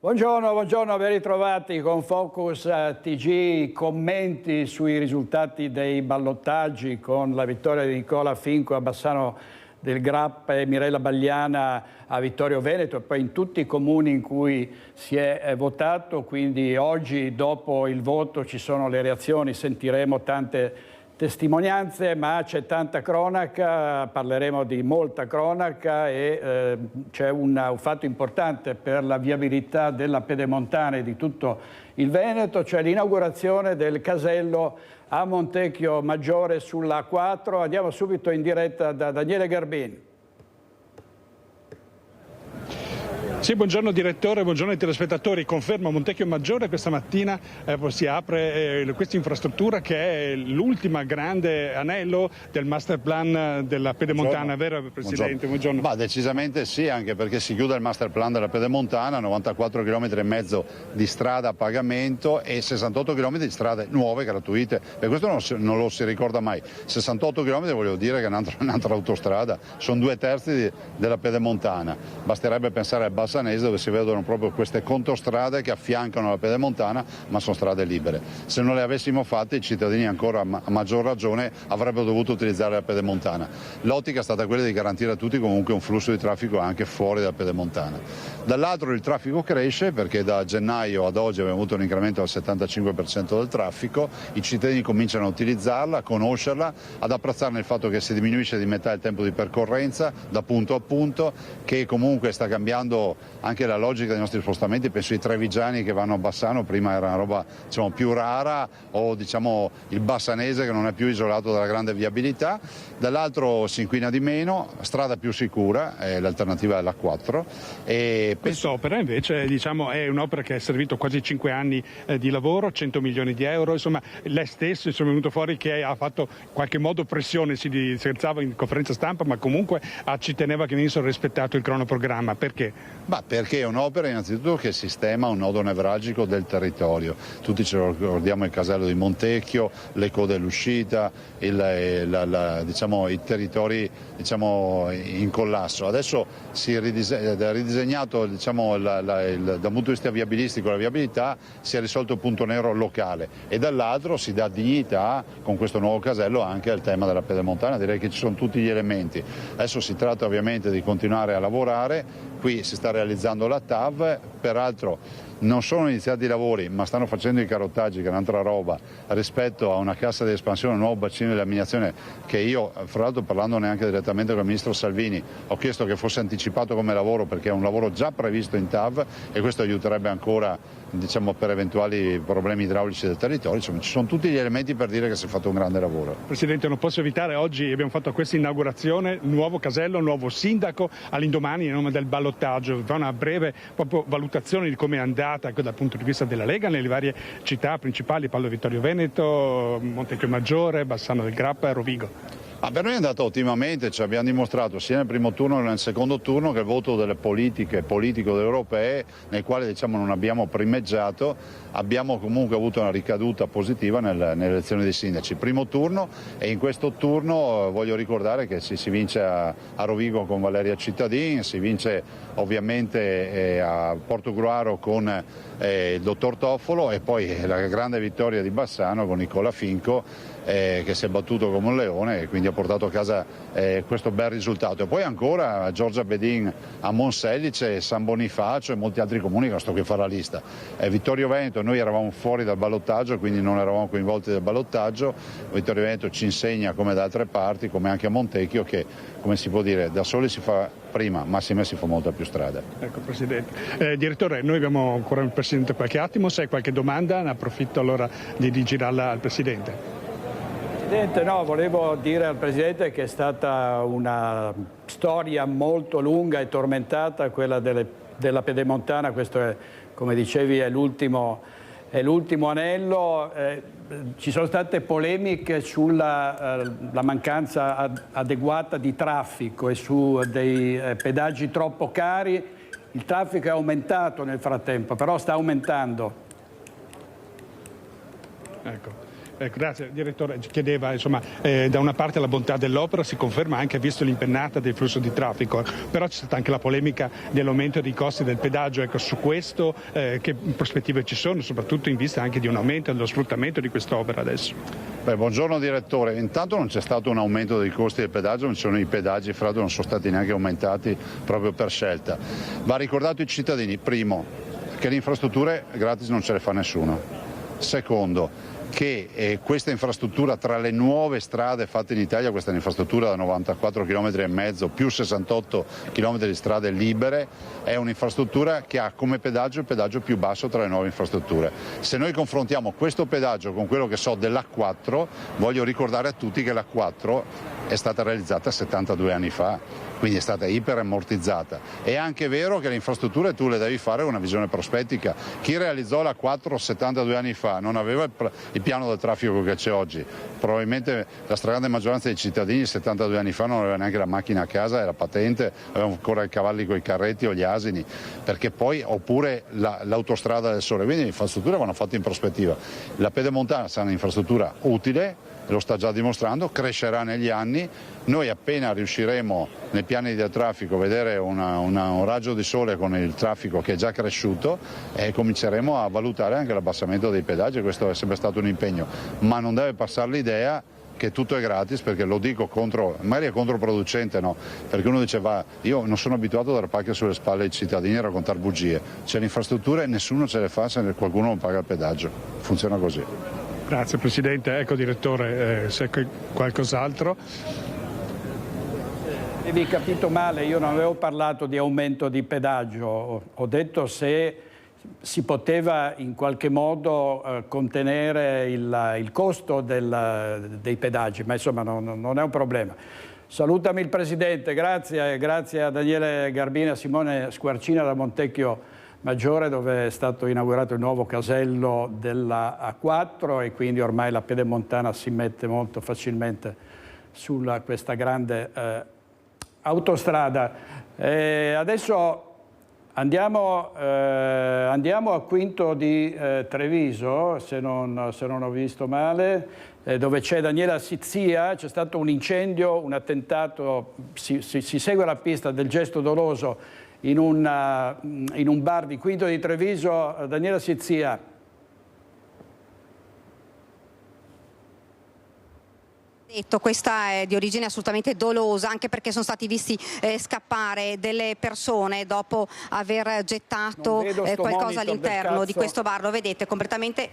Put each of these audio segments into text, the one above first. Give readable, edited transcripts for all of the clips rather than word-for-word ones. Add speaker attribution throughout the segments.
Speaker 1: Buongiorno, buongiorno, ben ritrovati con Focus TG, commenti sui risultati dei ballottaggi con la vittoria di Nicola Finco a Bassano del Grappa e Mirella Bagliana a Vittorio Veneto e poi in tutti i comuni in cui si è votato, quindi oggi dopo il voto ci sono le reazioni, sentiremo tante testimonianze, ma c'è tanta cronaca, parleremo di molta cronaca e c'è un fatto importante per la viabilità della Pedemontana e di tutto il Veneto, cioè l'inaugurazione del casello a Montecchio Maggiore sulla A4. Andiamo subito in diretta da Daniele Garbin.
Speaker 2: Sì, buongiorno direttore, buongiorno ai telespettatori. Confermo Montecchio Maggiore questa mattina si apre questa infrastruttura che è l'ultima grande anello del master plan della Pedemontana, vero Presidente?
Speaker 3: Buongiorno. Ma decisamente sì, anche perché si chiude il master plan della Pedemontana, 94 km e mezzo di strada a pagamento e 68 km di strade nuove, gratuite. Per questo non lo si ricorda mai. 68 km voglio dire che è un'altra autostrada, sono 2/3 della Pedemontana. Basterebbe pensare al Bassanese, dove si vedono proprio queste controstrade che affiancano la Pedemontana, ma sono strade libere. Se non le avessimo fatte, i cittadini ancora a maggior ragione avrebbero dovuto utilizzare la Pedemontana. L'ottica è stata quella di garantire a tutti comunque un flusso di traffico anche fuori dalla Pedemontana. Dall'altro il traffico cresce perché da gennaio ad oggi abbiamo avuto un incremento del 75% del traffico, i cittadini cominciano a utilizzarla, a conoscerla, ad apprezzarne il fatto che si diminuisce di metà il tempo di percorrenza da punto a punto, che comunque sta cambiando anche la logica dei nostri spostamenti. Penso ai trevigiani che vanno a Bassano, prima era una roba più rara, o il bassanese che non è più isolato dalla grande viabilità. Dall'altro si inquina di meno, strada più sicura, l'alternativa è l'A4.
Speaker 2: Quest'opera invece è un'opera che ha servito quasi 5 anni di lavoro, 100 milioni di euro, insomma lei stesso è venuto fuori che ha fatto in qualche modo pressione, si scherzava in conferenza stampa, ma comunque ci teneva che venisse rispettato il cronoprogramma. Perché?
Speaker 3: Perché è un'opera innanzitutto che sistema un nodo nevralgico del territorio. Tutti ce lo ricordiamo, il casello di Montecchio, le code dell'uscita, i territori in collasso. Adesso si è ridisegnato dal punto di vista viabilistico la viabilità, si è risolto il punto nero locale e dall'altro si dà dignità con questo nuovo casello anche al tema della Pedemontana. Direi che ci sono tutti gli elementi. Adesso si tratta ovviamente di continuare a lavorare. Qui si sta realizzando la TAV, peraltro non sono iniziati i lavori ma stanno facendo i carottaggi, che è un'altra roba, rispetto a una cassa di espansione, un nuovo bacino di laminazione che io, fra l'altro parlando neanche direttamente con il Ministro Salvini, ho chiesto che fosse anticipato come lavoro perché è un lavoro già previsto in TAV e questo aiuterebbe ancora per eventuali problemi idraulici del territorio. Ci sono tutti gli elementi per dire che si è fatto un grande lavoro.
Speaker 2: Presidente, non posso evitare, oggi abbiamo fatto questa inaugurazione, nuovo casello, nuovo sindaco, all'indomani in nome del ballottaggio, fa una breve valutazione di come è andata dal punto di vista della Lega nelle varie città principali, parlo di Vittorio Veneto, Montecchio Maggiore, Bassano del Grappa e Rovigo.
Speaker 3: Per noi è andato ottimamente, ci abbiamo dimostrato sia nel primo turno che nel secondo turno che il voto delle politico delle europee, nel quale non abbiamo primeggiato, abbiamo comunque avuto una ricaduta positiva nelle elezioni dei sindaci. Primo turno, e in questo turno voglio ricordare che si vince a Rovigo con Valeria Cittadin, si vince ovviamente a Portogruaro con il dottor Toffolo e poi la grande vittoria di Bassano con Nicola Finco, che si è battuto come un leone e quindi ha portato a casa questo bel risultato. E poi ancora Giorgia Bedin a Monselice, San Bonifacio e molti altri comuni che non sto qui a fare la lista. Vittorio Veneto, noi eravamo fuori dal ballottaggio, quindi non eravamo coinvolti nel ballottaggio. Vittorio Veneto ci insegna, come da altre parti, come anche a Montecchio, che come si può dire da soli si fa prima, ma assieme si fa molta più strada.
Speaker 2: Ecco Presidente. Direttore, noi abbiamo ancora il Presidente qualche attimo, se hai qualche domanda ne approfitto allora di girarla al Presidente.
Speaker 1: Presidente, no, volevo dire al Presidente che è stata una storia molto lunga e tormentata quella della Pedemontana, questo è, come dicevi, è l'ultimo anello. Ci sono state polemiche sulla la mancanza adeguata di traffico e su dei pedaggi troppo cari. Il traffico è aumentato nel frattempo, però sta aumentando.
Speaker 2: Ecco. Grazie direttore, ci chiedeva insomma da una parte la bontà dell'opera si conferma anche visto l'impennata del flusso di traffico, però c'è stata anche la polemica dell'aumento dei costi del pedaggio, ecco su questo che prospettive ci sono, soprattutto in vista anche di un aumento dello sfruttamento di quest'opera adesso?
Speaker 3: Buongiorno direttore, intanto non c'è stato un aumento dei costi del pedaggio, non ci sono i pedaggi, fra l'altro non sono stati neanche aumentati proprio per scelta. Va ricordato ai cittadini, primo, che le infrastrutture gratis non ce le fa nessuno, secondo, che questa infrastruttura tra le nuove strade fatte in Italia, questa è un'infrastruttura da 94 km e mezzo più 68 km di strade libere, è un'infrastruttura che ha come pedaggio il pedaggio più basso tra le nuove infrastrutture. Se noi confrontiamo questo pedaggio con quello che so dell'A4, voglio ricordare a tutti che l'A4 è stata realizzata 72 anni fa, quindi è stata iperammortizzata. È anche vero che le infrastrutture tu le devi fare con una visione prospettica. Chi realizzò la 4 72 anni fa non aveva il piano del traffico che c'è oggi. Probabilmente la stragrande maggioranza dei cittadini 72 anni fa non aveva neanche la macchina a casa, era patente, avevano ancora i cavalli con i carretti o gli asini, perché poi oppure l'autostrada del sole. Quindi le infrastrutture vanno fatte in prospettiva. La Pedemontana sarà un'infrastruttura utile, lo sta già dimostrando, crescerà negli anni. Noi appena riusciremo nei piani del traffico a vedere un raggio di sole con il traffico che è già cresciuto cominceremo a valutare anche l'abbassamento dei pedaggi, questo è sempre stato un impegno, ma non deve passare l'idea che tutto è gratis, perché lo dico magari è controproducente, no? Perché uno dice io non sono abituato a dare pacche sulle spalle ai cittadini e raccontare bugie, c'è l'infrastruttura e nessuno ce le fa se qualcuno non paga il pedaggio, funziona così.
Speaker 2: Grazie Presidente, ecco direttore, se qualcos'altro.
Speaker 1: Avevi capito male, io non avevo parlato di aumento di pedaggio, ho detto se si poteva in qualche modo contenere il costo dei pedaggi, ma insomma non è un problema. Salutami il Presidente, grazie a Daniele Garbini e a Simone Squarcina da Montecchio Maggiore, dove è stato inaugurato il nuovo casello della A4 e quindi ormai la Pedemontana si mette molto facilmente su questa grande autostrada. Adesso andiamo a Quinto di Treviso, se non ho visto male, dove c'è Daniela Sizzia. C'è stato un incendio, un attentato, si segue la pista del gesto doloso in un bar di Quinto di Treviso. Daniela Sizzia.
Speaker 4: Questa è di origine assolutamente dolosa, anche perché sono stati visti scappare delle persone dopo aver gettato qualcosa all'interno di questo bar. Lo vedete completamente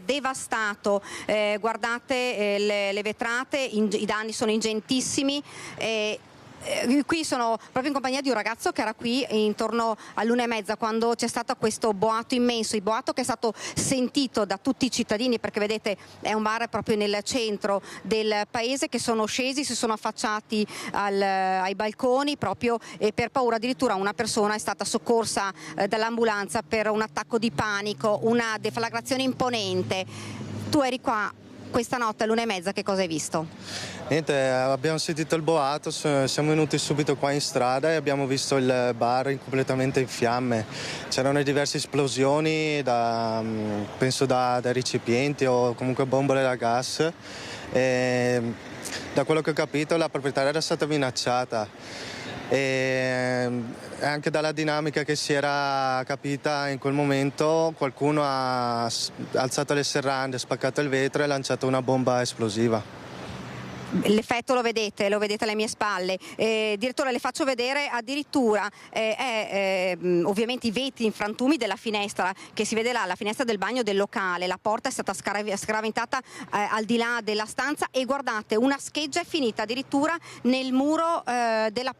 Speaker 4: devastato, guardate le vetrate, i danni sono ingentissimi. Qui sono proprio in compagnia di un ragazzo che era qui intorno all'1:30 quando c'è stato questo boato immenso, il boato che è stato sentito da tutti i cittadini, perché vedete è un bar proprio nel centro del paese, che sono scesi, si sono affacciati ai balconi proprio per paura. Addirittura una persona è stata soccorsa dall'ambulanza per un attacco di panico, una deflagrazione imponente. Tu eri qua questa notte all'1:30, che cosa hai visto?
Speaker 5: Niente, abbiamo sentito il boato, siamo venuti subito qua in strada e abbiamo visto il bar completamente in fiamme. C'erano diverse esplosioni, penso da recipienti o comunque bombole da gas. E da quello che ho capito la proprietaria era stata minacciata. E anche dalla dinamica che si era capita in quel momento, qualcuno ha alzato le serrande, spaccato il vetro e lanciato una bomba esplosiva.
Speaker 4: L'effetto lo vedete alle mie spalle. Direttore, le faccio vedere addirittura ovviamente i vetri in frantumi della finestra che si vede là, la finestra del bagno del locale. La porta è stata scaraventata al di là della stanza e guardate, una scheggia è finita addirittura nel muro della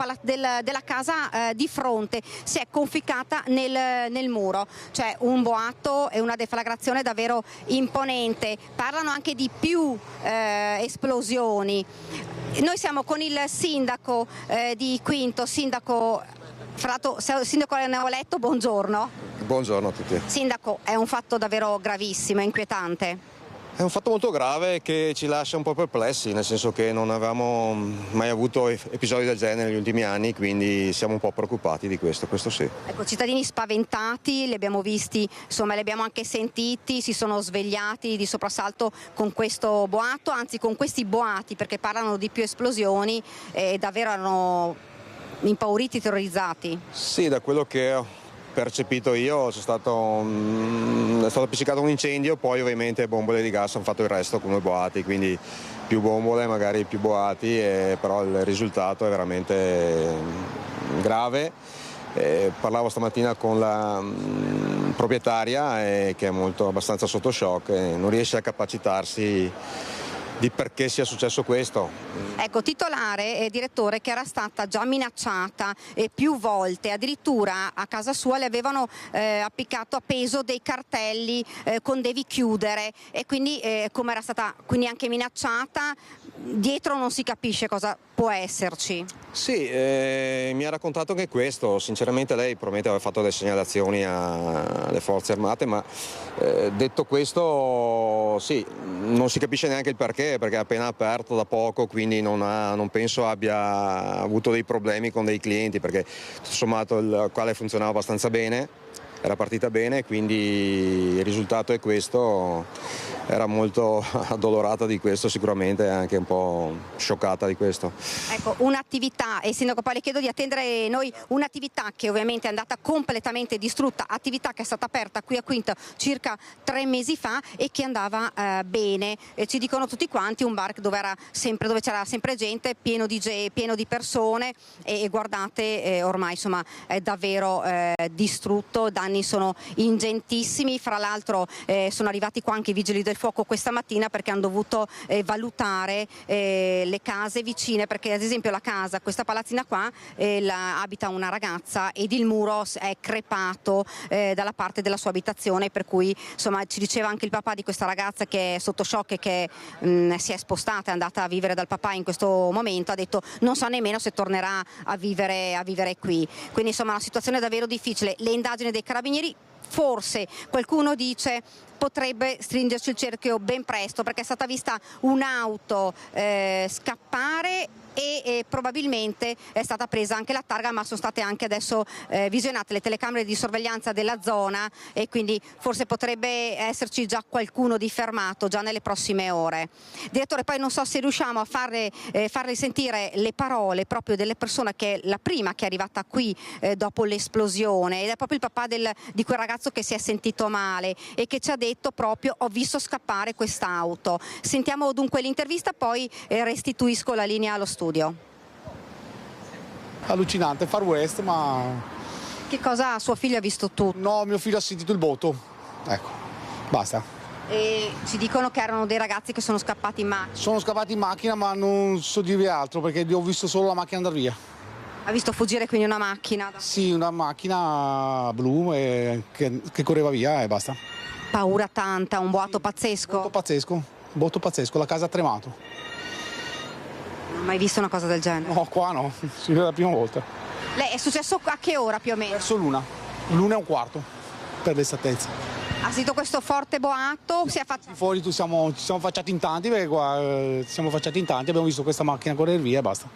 Speaker 4: casa di fronte, si è conficcata nel muro. Cioè un boato e una deflagrazione davvero imponente. Parlano anche di più esplosioni. Noi siamo con il sindaco di Quinto, sindaco Neoletto, buongiorno.
Speaker 6: Buongiorno a tutti.
Speaker 4: Sindaco, è un fatto davvero gravissimo, inquietante.
Speaker 6: È un fatto molto grave che ci lascia un po' perplessi, nel senso che non avevamo mai avuto episodi del genere negli ultimi anni, quindi siamo un po' preoccupati di questo sì.
Speaker 4: Ecco, cittadini spaventati, li abbiamo visti, insomma li abbiamo anche sentiti, si sono svegliati di soprassalto con questo boato, anzi con questi boati, perché parlano di più esplosioni e davvero erano impauriti, terrorizzati.
Speaker 6: Sì, da quello che ho percepito io è stato appiccicato un incendio, poi ovviamente bombole di gas hanno fatto il resto come boati, quindi più bombole, magari più boati, però il risultato è veramente grave. Parlavo stamattina con la proprietaria che è abbastanza sotto shock e non riesce a capacitarsi di perché sia successo questo.
Speaker 4: Ecco, titolare e direttore che era stata già minacciata più volte, addirittura a casa sua le avevano appiccato a peso dei cartelli con devi chiudere, e quindi come era stata quindi anche minacciata, dietro non si capisce cosa può esserci.
Speaker 6: Sì, mi ha raccontato anche questo, sinceramente lei probabilmente aveva fatto delle segnalazioni alle forze armate, ma detto questo sì, non si capisce neanche il perché è appena aperto da poco, quindi non penso abbia avuto dei problemi con dei clienti, perché tutto sommato il quale funzionava abbastanza bene, era partita bene, quindi il risultato è questo. Era molto addolorata di questo, sicuramente anche un po' scioccata di questo.
Speaker 4: Ecco, un'attività, e Sindaco poi le chiedo di attendere noi, un'attività che ovviamente è andata completamente distrutta, attività che è stata aperta qui a Quinto circa 3 mesi fa e che andava bene, ci dicono tutti quanti, un bar dove c'era sempre gente, pieno di persone, e guardate ormai insomma è davvero distrutto, i danni sono ingentissimi. Fra l'altro sono arrivati qua anche i vigili del fuoco questa mattina, perché hanno dovuto valutare le case vicine, perché ad esempio la casa, questa palazzina qua, abita una ragazza ed il muro è crepato dalla parte della sua abitazione, per cui insomma ci diceva anche il papà di questa ragazza che è sotto shock e che si è spostata, è andata a vivere dal papà in questo momento, ha detto non sa nemmeno se tornerà a vivere qui, quindi insomma una situazione davvero difficile. Le indagini dei carabinieri, forse qualcuno dice, potrebbe stringerci il cerchio ben presto, perché è stata vista un'auto scappare e probabilmente è stata presa anche la targa, ma sono state anche adesso visionate le telecamere di sorveglianza della zona, e quindi forse potrebbe esserci già qualcuno di fermato già nelle prossime ore. Direttore, poi non so se riusciamo a farle sentire le parole proprio delle persone, che è la prima che è arrivata qui dopo l'esplosione, ed è proprio il papà di quel ragazzo che si è sentito male e che ci ha detto proprio: ho visto scappare quest'auto. Sentiamo dunque l'intervista, poi restituisco la linea allo studio.
Speaker 7: Allucinante, Far West, ma...
Speaker 4: Che cosa suo figlio ha visto tutto?
Speaker 7: No, mio figlio ha sentito il botto, ecco, basta.
Speaker 4: E ci dicono che erano dei ragazzi che sono scappati in macchina.
Speaker 7: Sono scappati in macchina, ma non so dirvi altro, perché ho visto solo la macchina andare via.
Speaker 4: Ha visto fuggire quindi una macchina?
Speaker 7: Sì, una macchina blu che correva via e basta.
Speaker 4: Paura tanta, un boato pazzesco?
Speaker 7: Botto pazzesco, la casa ha tremato.
Speaker 4: Non ho mai visto una cosa del genere?
Speaker 7: No, qua no, si vede la prima volta.
Speaker 4: Lei è successo a che ora più o meno?
Speaker 7: Verso l'1:15, per l'esattezza.
Speaker 4: Ha sentito questo forte boato? Si è fatto...
Speaker 7: Fuori ci siamo affacciati in tanti, perché qua abbiamo visto questa macchina correre via e basta.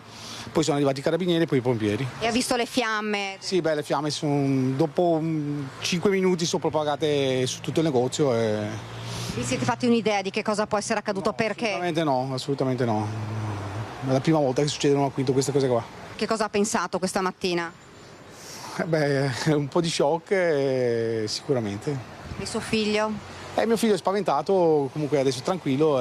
Speaker 7: Poi sono arrivati i carabinieri e poi i pompieri.
Speaker 4: E ha visto le fiamme?
Speaker 7: Sì, beh, le fiamme dopo 5 minuti sono propagate su tutto il negozio.
Speaker 4: Vi siete fatti un'idea di che cosa può essere accaduto?
Speaker 7: No,
Speaker 4: perché?
Speaker 7: Assolutamente no. È la prima volta che succedono a Quinto queste cose qua.
Speaker 4: Che cosa ha pensato questa mattina?
Speaker 7: Un po' di shock sicuramente.
Speaker 4: E suo figlio?
Speaker 7: Mio figlio è spaventato, comunque adesso è tranquillo.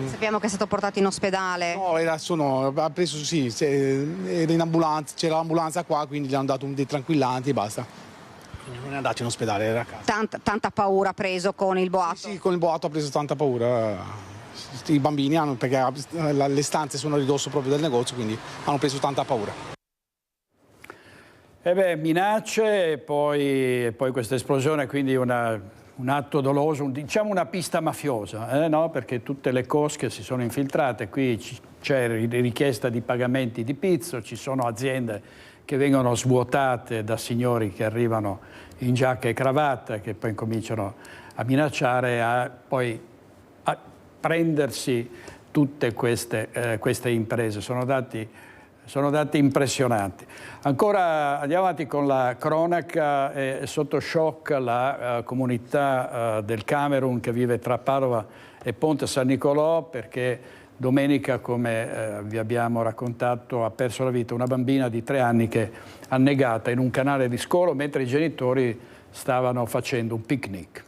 Speaker 4: Sappiamo che è stato portato in ospedale.
Speaker 7: No, ha preso, sì, era in ambulanza, c'era l'ambulanza qua, quindi gli hanno dato dei tranquillanti e basta. Non è andato in ospedale, era a casa.
Speaker 4: Tanta paura ha preso con il boato?
Speaker 7: Sì, con il boato ha preso tanta paura. I bambini perché le stanze sono a ridosso proprio del negozio, quindi hanno preso tanta paura.
Speaker 1: Minacce e poi questa esplosione, quindi un atto doloso, diciamo una pista mafiosa, no? Perché tutte le cosche si sono infiltrate, qui c'è richiesta di pagamenti di pizzo, ci sono aziende che vengono svuotate da signori che arrivano in giacca e cravatta, che poi cominciano a minacciare, poi a prendersi tutte queste imprese. Sono dati impressionanti. Ancora andiamo avanti con la cronaca. È sotto shock la comunità del Camerun che vive tra Padova e Ponte San Nicolò, perché domenica, come vi abbiamo raccontato, ha perso la vita una bambina di 3 anni che annegata in un canale di scolo mentre i genitori stavano facendo un picnic.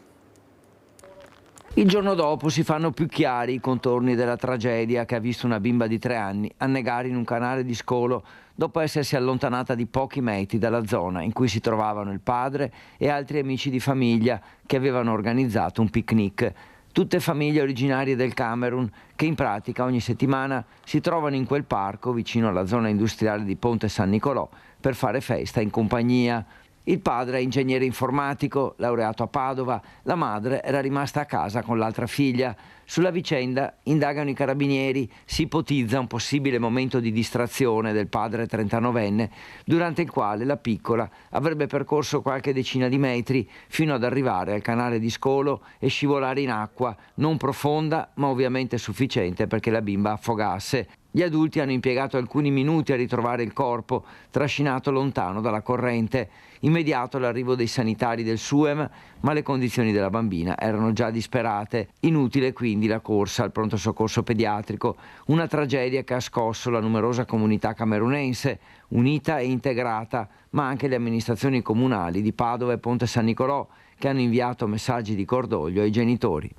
Speaker 8: Il giorno dopo si fanno più chiari i contorni della tragedia che ha visto una bimba di 3 anni annegare in un canale di scolo dopo essersi allontanata di pochi metri dalla zona in cui si trovavano il padre e altri amici di famiglia che avevano organizzato un picnic. Tutte famiglie originarie del Camerun che in pratica ogni settimana si trovano in quel parco vicino alla zona industriale di Ponte San Nicolò per fare festa in compagnia. Il padre è ingegnere informatico, laureato a Padova, la madre era rimasta a casa con l'altra figlia. Sulla vicenda indagano i carabinieri, si ipotizza un possibile momento di distrazione del padre 39enne, durante il quale la piccola avrebbe percorso qualche decina di metri fino ad arrivare al canale di scolo e scivolare in acqua, non profonda ma ovviamente sufficiente perché la bimba affogasse. Gli adulti hanno impiegato alcuni minuti a ritrovare il corpo, trascinato lontano dalla corrente. Immediato l'arrivo dei sanitari del SUEM, ma le condizioni della bambina erano già disperate. Inutile quindi la corsa al pronto soccorso pediatrico, una tragedia che ha scosso la numerosa comunità camerunense, unita e integrata, ma anche le amministrazioni comunali di Padova e Ponte San Nicolò, che hanno inviato messaggi di cordoglio ai genitori.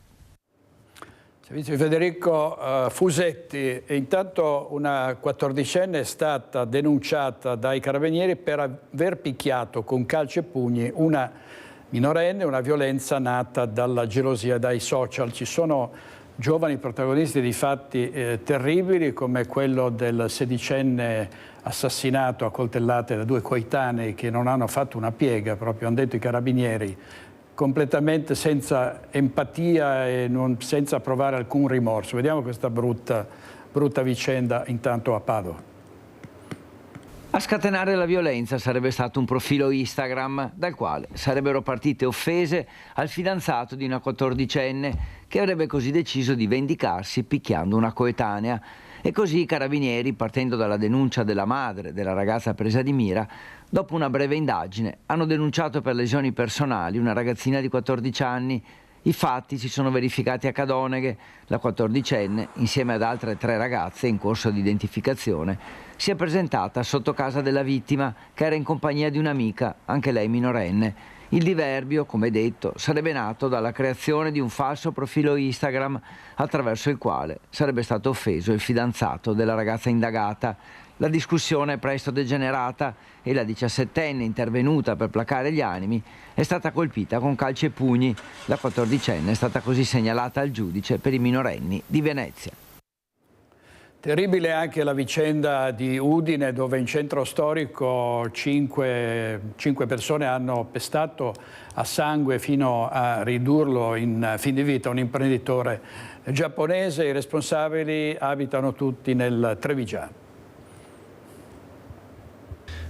Speaker 1: Servizio di Federico Fusetti. Intanto una 14enne è stata denunciata dai carabinieri per aver picchiato con calci e pugni una minorenne, una violenza nata dalla gelosia dai social. Ci sono giovani protagonisti di fatti terribili come quello del 16enne assassinato a coltellate da 2 coetanei che non hanno fatto una piega, proprio hanno detto i carabinieri, completamente senza empatia e senza provare alcun rimorso. Vediamo questa brutta vicenda intanto a Padova.
Speaker 8: A scatenare la violenza sarebbe stato un profilo Instagram dal quale sarebbero partite offese al fidanzato di una 14enne che avrebbe così deciso di vendicarsi picchiando una coetanea. E così i carabinieri, partendo dalla denuncia della madre della ragazza presa di mira, dopo una breve indagine hanno denunciato per lesioni personali una ragazzina di 14 anni. I fatti si sono verificati a Cadoneghe. La 14enne, insieme ad altre 3 ragazze in corso di identificazione, si è presentata sotto casa della vittima, che era in compagnia di un'amica, anche lei minorenne. Il diverbio, come detto, sarebbe nato dalla creazione di un falso profilo Instagram attraverso il quale sarebbe stato offeso il fidanzato della ragazza indagata. La discussione è presto degenerata e la 17enne, intervenuta per placare gli animi, è stata colpita con calci e pugni. La 14enne è stata così segnalata al giudice per i minorenni di Venezia.
Speaker 1: Terribile anche la vicenda di Udine, dove in centro storico 5 persone hanno pestato a sangue fino a ridurlo in fin di vita un imprenditore giapponese. I responsabili abitano tutti nel Trevigiano.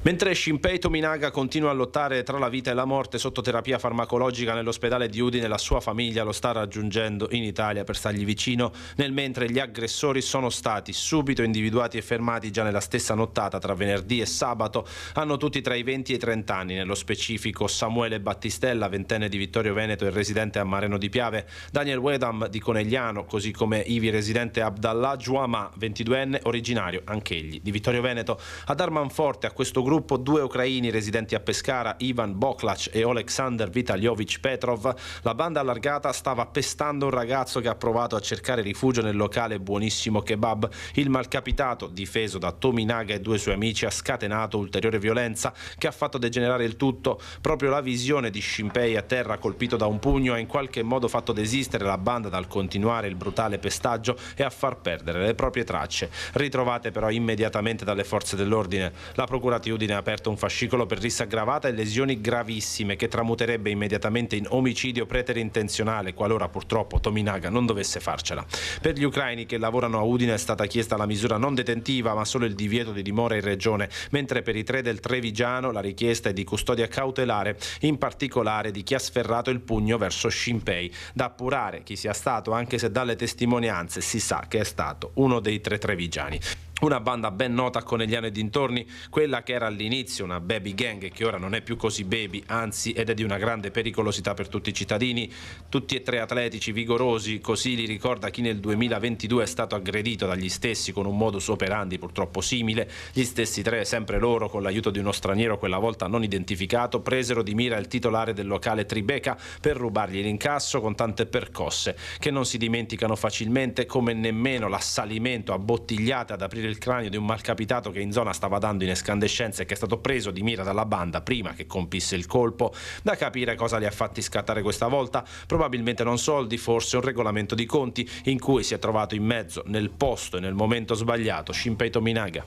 Speaker 9: Mentre Shinpei Tominaga continua a lottare tra la vita e la morte sotto terapia farmacologica nell'ospedale di Udine, la sua famiglia lo sta raggiungendo in Italia per stargli vicino, nel mentre gli aggressori sono stati subito individuati e fermati già nella stessa nottata tra venerdì e sabato. Hanno tutti tra i 20 e i 30 anni, nello specifico Samuele Battistella, 20enne di Vittorio Veneto e residente a Mareno di Piave, Daniel Wedam di Conegliano, così come ivi residente Abdallah Jouama, 22enne, originario anch'egli di Vittorio Veneto. A dar manforte a questo gruppo 2 ucraini residenti a Pescara, Ivan Boklac e Oleksandr Vitaljovich Petrov. La banda allargata stava pestando un ragazzo che ha provato a cercare rifugio nel locale Buonissimo Kebab. Il malcapitato, difeso da Tominaga e 2 suoi amici, ha scatenato ulteriore violenza che ha fatto degenerare il tutto. Proprio la visione di Shinpei a terra colpito da un pugno ha in qualche modo fatto desistere la banda dal continuare il brutale pestaggio e a far perdere le proprie tracce, ritrovate però immediatamente dalle forze dell'ordine. La procura di Udine Udine ha aperto un fascicolo per rissa aggravata e lesioni gravissime che tramuterebbe immediatamente in omicidio preterintenzionale qualora purtroppo Tominaga non dovesse farcela. Per gli ucraini che lavorano a Udine è stata chiesta la misura non detentiva ma solo il divieto di dimora in regione, mentre per i 3 del Trevigiano la richiesta è di custodia cautelare, in particolare di chi ha sferrato il pugno verso Shinpei. Da appurare chi sia stato, anche se dalle testimonianze si sa che è stato uno dei 3 trevigiani. Una banda ben nota a Conegliano e dintorni, quella che era all'inizio una baby gang e che ora non è più così baby, anzi ed è di una grande pericolosità per tutti i cittadini. Tutti e 3 atletici, vigorosi, così li ricorda chi nel 2022 è stato aggredito dagli stessi con un modus operandi purtroppo simile. Gli stessi 3, sempre loro, con l'aiuto di uno straniero quella volta non identificato, presero di mira il titolare del locale Tribeca per rubargli l'incasso con tante percosse che non si dimenticano facilmente, come nemmeno l'assalimento a bottigliate ad aprire il cranio di un malcapitato che in zona stava dando in escandescenza e che è stato preso di mira dalla banda prima che compisse il colpo. Da capire cosa li ha fatti scattare questa volta, probabilmente non soldi, forse un regolamento di conti in cui si è trovato in mezzo, nel posto e nel momento sbagliato, Shinpei Tominaga.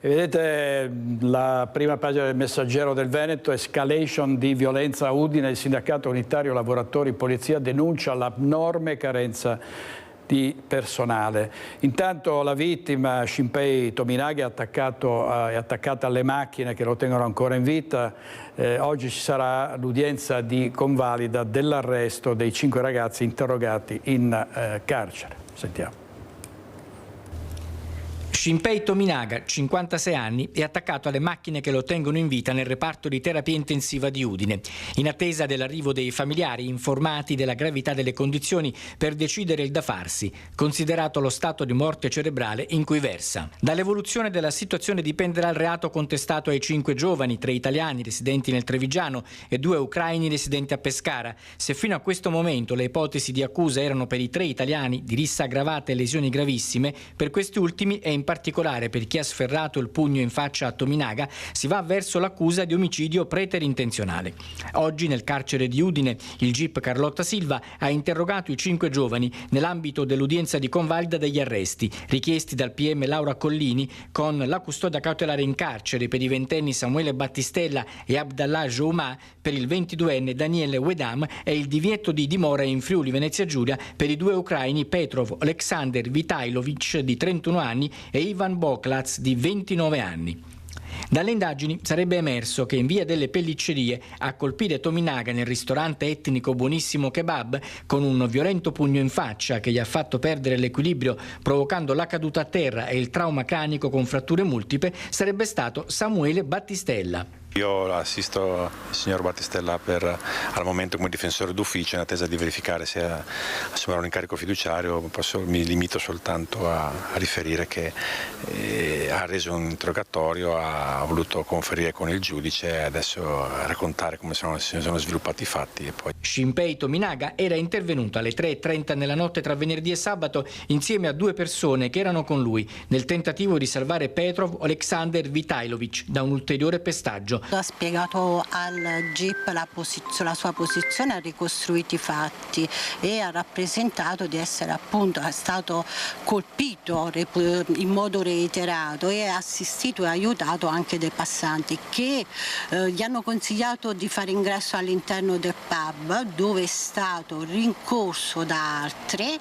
Speaker 1: E vedete la prima pagina del Messaggero del Veneto, escalation di violenza a Udine, il sindacato unitario lavoratori polizia denuncia l'abnorme carenza di personale. Intanto la vittima, Shinpei Tominaga, è attaccata alle macchine che lo tengono ancora in vita. Oggi ci sarà l'udienza di convalida dell'arresto dei 5 ragazzi interrogati in carcere. Sentiamo.
Speaker 10: Shinpei Tominaga, 56 anni, è attaccato alle macchine che lo tengono in vita nel reparto di terapia intensiva di Udine, in attesa dell'arrivo dei familiari informati della gravità delle condizioni per decidere il da farsi, considerato lo stato di morte cerebrale in cui versa. Dall'evoluzione della situazione dipenderà il reato contestato ai 5 giovani, 3 italiani residenti nel Trevigiano e 2 ucraini residenti a Pescara. Se fino a questo momento le ipotesi di accusa erano per i 3 italiani di rissa aggravata e lesioni gravissime, per questi ultimi e in particolare per chi ha sferrato il pugno in faccia a Tominaga si va verso l'accusa di omicidio preterintenzionale. Oggi nel carcere di Udine il GIP Carlotta Silva ha interrogato i 5 giovani nell'ambito dell'udienza di convalida degli arresti richiesti dal PM Laura Collini, con la custodia cautelare in carcere per i 20enni Samuele Battistella e Abdallah Jouma, per il 22enne Daniele Wedam e il divieto di dimora in Friuli Venezia Giulia per i 2 ucraini Petrov Alexander Vitailovic di 31 anni e Ivan Boklaz di 29 anni. Dalle indagini sarebbe emerso che in via delle Pelliccerie a colpire Tominaga nel ristorante etnico Buonissimo Kebab con un violento pugno in faccia che gli ha fatto perdere l'equilibrio provocando la caduta a terra e il trauma cranico con fratture multiple sarebbe stato Samuele Battistella.
Speaker 11: Io assisto il signor Battistella al momento come difensore d'ufficio in attesa di verificare se assumerà un incarico fiduciario. Mi limito soltanto a riferire che ha reso un interrogatorio, ha voluto conferire con il giudice e adesso raccontare come si sono sviluppati i fatti. E poi.
Speaker 10: Shinpei Tominaga era intervenuto alle 3:30 nella notte tra venerdì e sabato insieme a 2 persone che erano con lui nel tentativo di salvare Petrov Alexander Vitailovic da un ulteriore pestaggio.
Speaker 12: Ha spiegato al GIP la sua posizione, ha ricostruito i fatti e ha rappresentato di essere appunto stato colpito in modo reiterato e assistito e aiutato anche dai passanti che gli hanno consigliato di fare ingresso all'interno del pub dove è stato rincorso da altri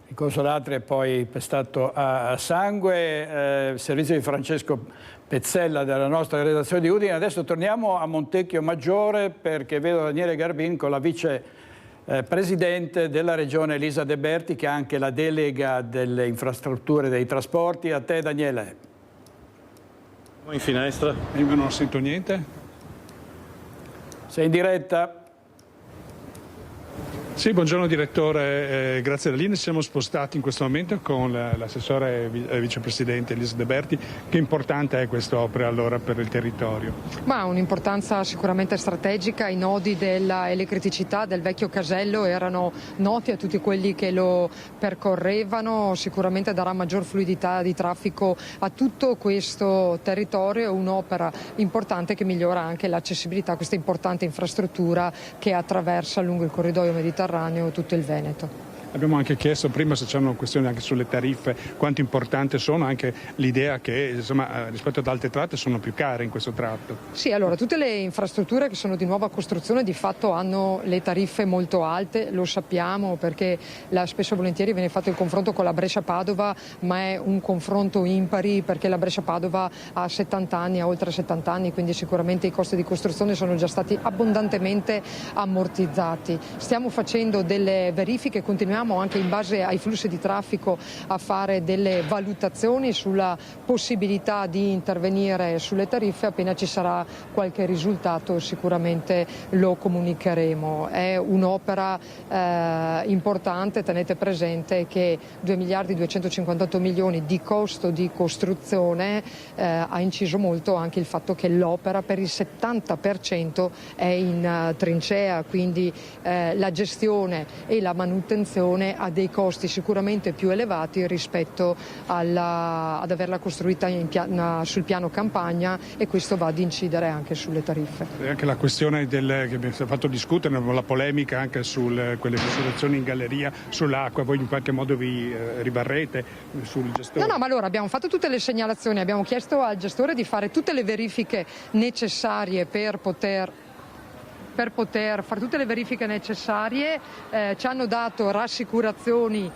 Speaker 1: Ricorso da altri e poi pestato a sangue. Servizio di Francesco Pezzella della nostra redazione di Udine. Adesso torniamo a Montecchio Maggiore perché vedo Daniele Garbin con la vice presidente della regione Elisa De Berti, che ha anche la delega delle infrastrutture e dei trasporti. A te Daniele.
Speaker 13: In finestra.
Speaker 2: Io non sento niente.
Speaker 1: Sei in diretta.
Speaker 2: Sì, buongiorno direttore, grazie alla linea. Ci siamo spostati in questo momento con l'assessore vicepresidente Elisa De Berti. Che importante è quest'opera allora per il territorio?
Speaker 14: Ma ha un'importanza sicuramente strategica. I nodi dell'elettricità del vecchio casello erano noti a tutti quelli che lo percorrevano, sicuramente darà maggior fluidità di traffico a tutto questo territorio, un'opera importante che migliora anche l'accessibilità a questa importante infrastruttura che attraversa lungo il corridoio mediterraneo tutto il Veneto.
Speaker 2: Abbiamo anche chiesto prima se c'erano questioni anche sulle tariffe, quanto importante sono, anche l'idea che insomma, rispetto ad altre tratte sono più care in questo tratto.
Speaker 14: Sì, allora tutte le infrastrutture che sono di nuova costruzione di fatto hanno le tariffe molto alte, lo sappiamo perché spesso e volentieri viene fatto il confronto con la Brescia-Padova, ma è un confronto impari perché la Brescia-Padova ha 70 anni, ha oltre 70 anni, quindi sicuramente i costi di costruzione sono già stati abbondantemente ammortizzati. Stiamo facendo delle verifiche, continuiamo anche in base ai flussi di traffico a fare delle valutazioni sulla possibilità di intervenire sulle tariffe. Appena ci sarà qualche risultato sicuramente lo comunicheremo. È un'opera importante, tenete presente che 2 miliardi 258 milioni di costo di costruzione, ha inciso molto anche il fatto che l'opera per il 70% è in trincea, quindi la gestione e la manutenzione ha dei costi sicuramente più elevati rispetto ad averla costruita sul piano campagna, e questo va ad incidere anche sulle tariffe.
Speaker 2: E anche la questione che mi si è fatto discutere, la polemica anche su quelle misurazioni in galleria, sull'acqua, voi in qualche modo vi ribarrete sul gestore?
Speaker 14: No, ma allora abbiamo fatto tutte le segnalazioni, abbiamo chiesto al gestore di fare tutte le verifiche necessarie per poter fare tutte le verifiche necessarie, ci hanno dato rassicurazioni,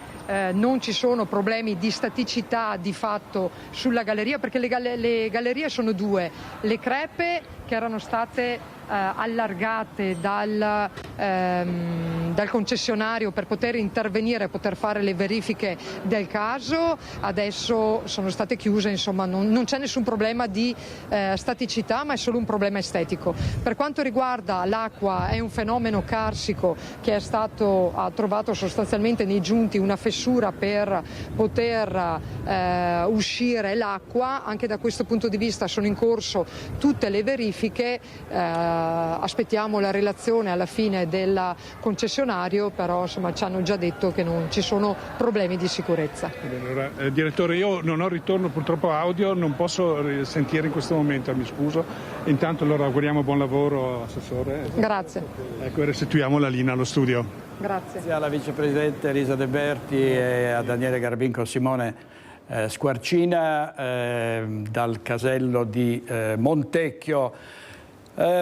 Speaker 14: non ci sono problemi di staticità di fatto sulla galleria, perché le gallerie sono due, le crepe che erano state allargate dal concessionario per poter intervenire, poter fare le verifiche del caso, adesso sono state chiuse, insomma non c'è nessun problema di staticità, ma è solo un problema estetico. Per quanto riguarda l'acqua, è un fenomeno carsico che ha trovato sostanzialmente nei giunti una fessura per poter uscire l'acqua. Anche da questo punto di vista sono in corso tutte le verifiche, aspettiamo la relazione alla fine del concessionario, però insomma ci hanno già detto che non ci sono problemi di sicurezza.
Speaker 2: Allora, direttore, io non ho ritorno purtroppo audio, non posso sentire in questo momento, mi scuso. Intanto allora auguriamo buon lavoro, assessore.
Speaker 14: Grazie.
Speaker 2: Ecco, restituiamo la linea allo studio.
Speaker 14: Grazie.
Speaker 1: Alla vicepresidente Elisa De Berti e a Daniele Garbin con Simone Squarcina dal casello di Montecchio.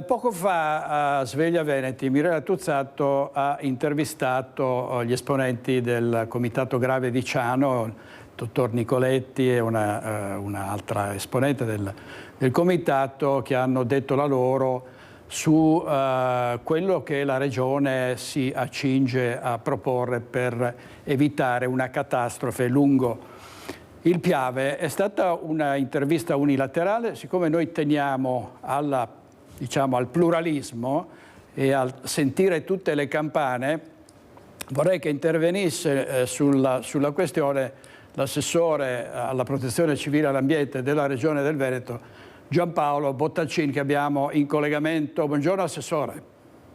Speaker 1: Poco fa a Sveglia Veneti Mirella Tuzzato ha intervistato gli esponenti del Comitato Grave di Ciano, il dottor Nicoletti e un'altra esponente del Comitato, che hanno detto la loro su quello che la Regione si accinge a proporre per evitare una catastrofe lungo il Piave. È stata una intervista unilaterale, siccome noi teniamo al pluralismo e al sentire tutte le campane, vorrei che intervenisse sulla questione l'assessore alla protezione civile e all'ambiente della Regione del Veneto, Giampaolo Bottacin, che abbiamo in collegamento. Buongiorno assessore.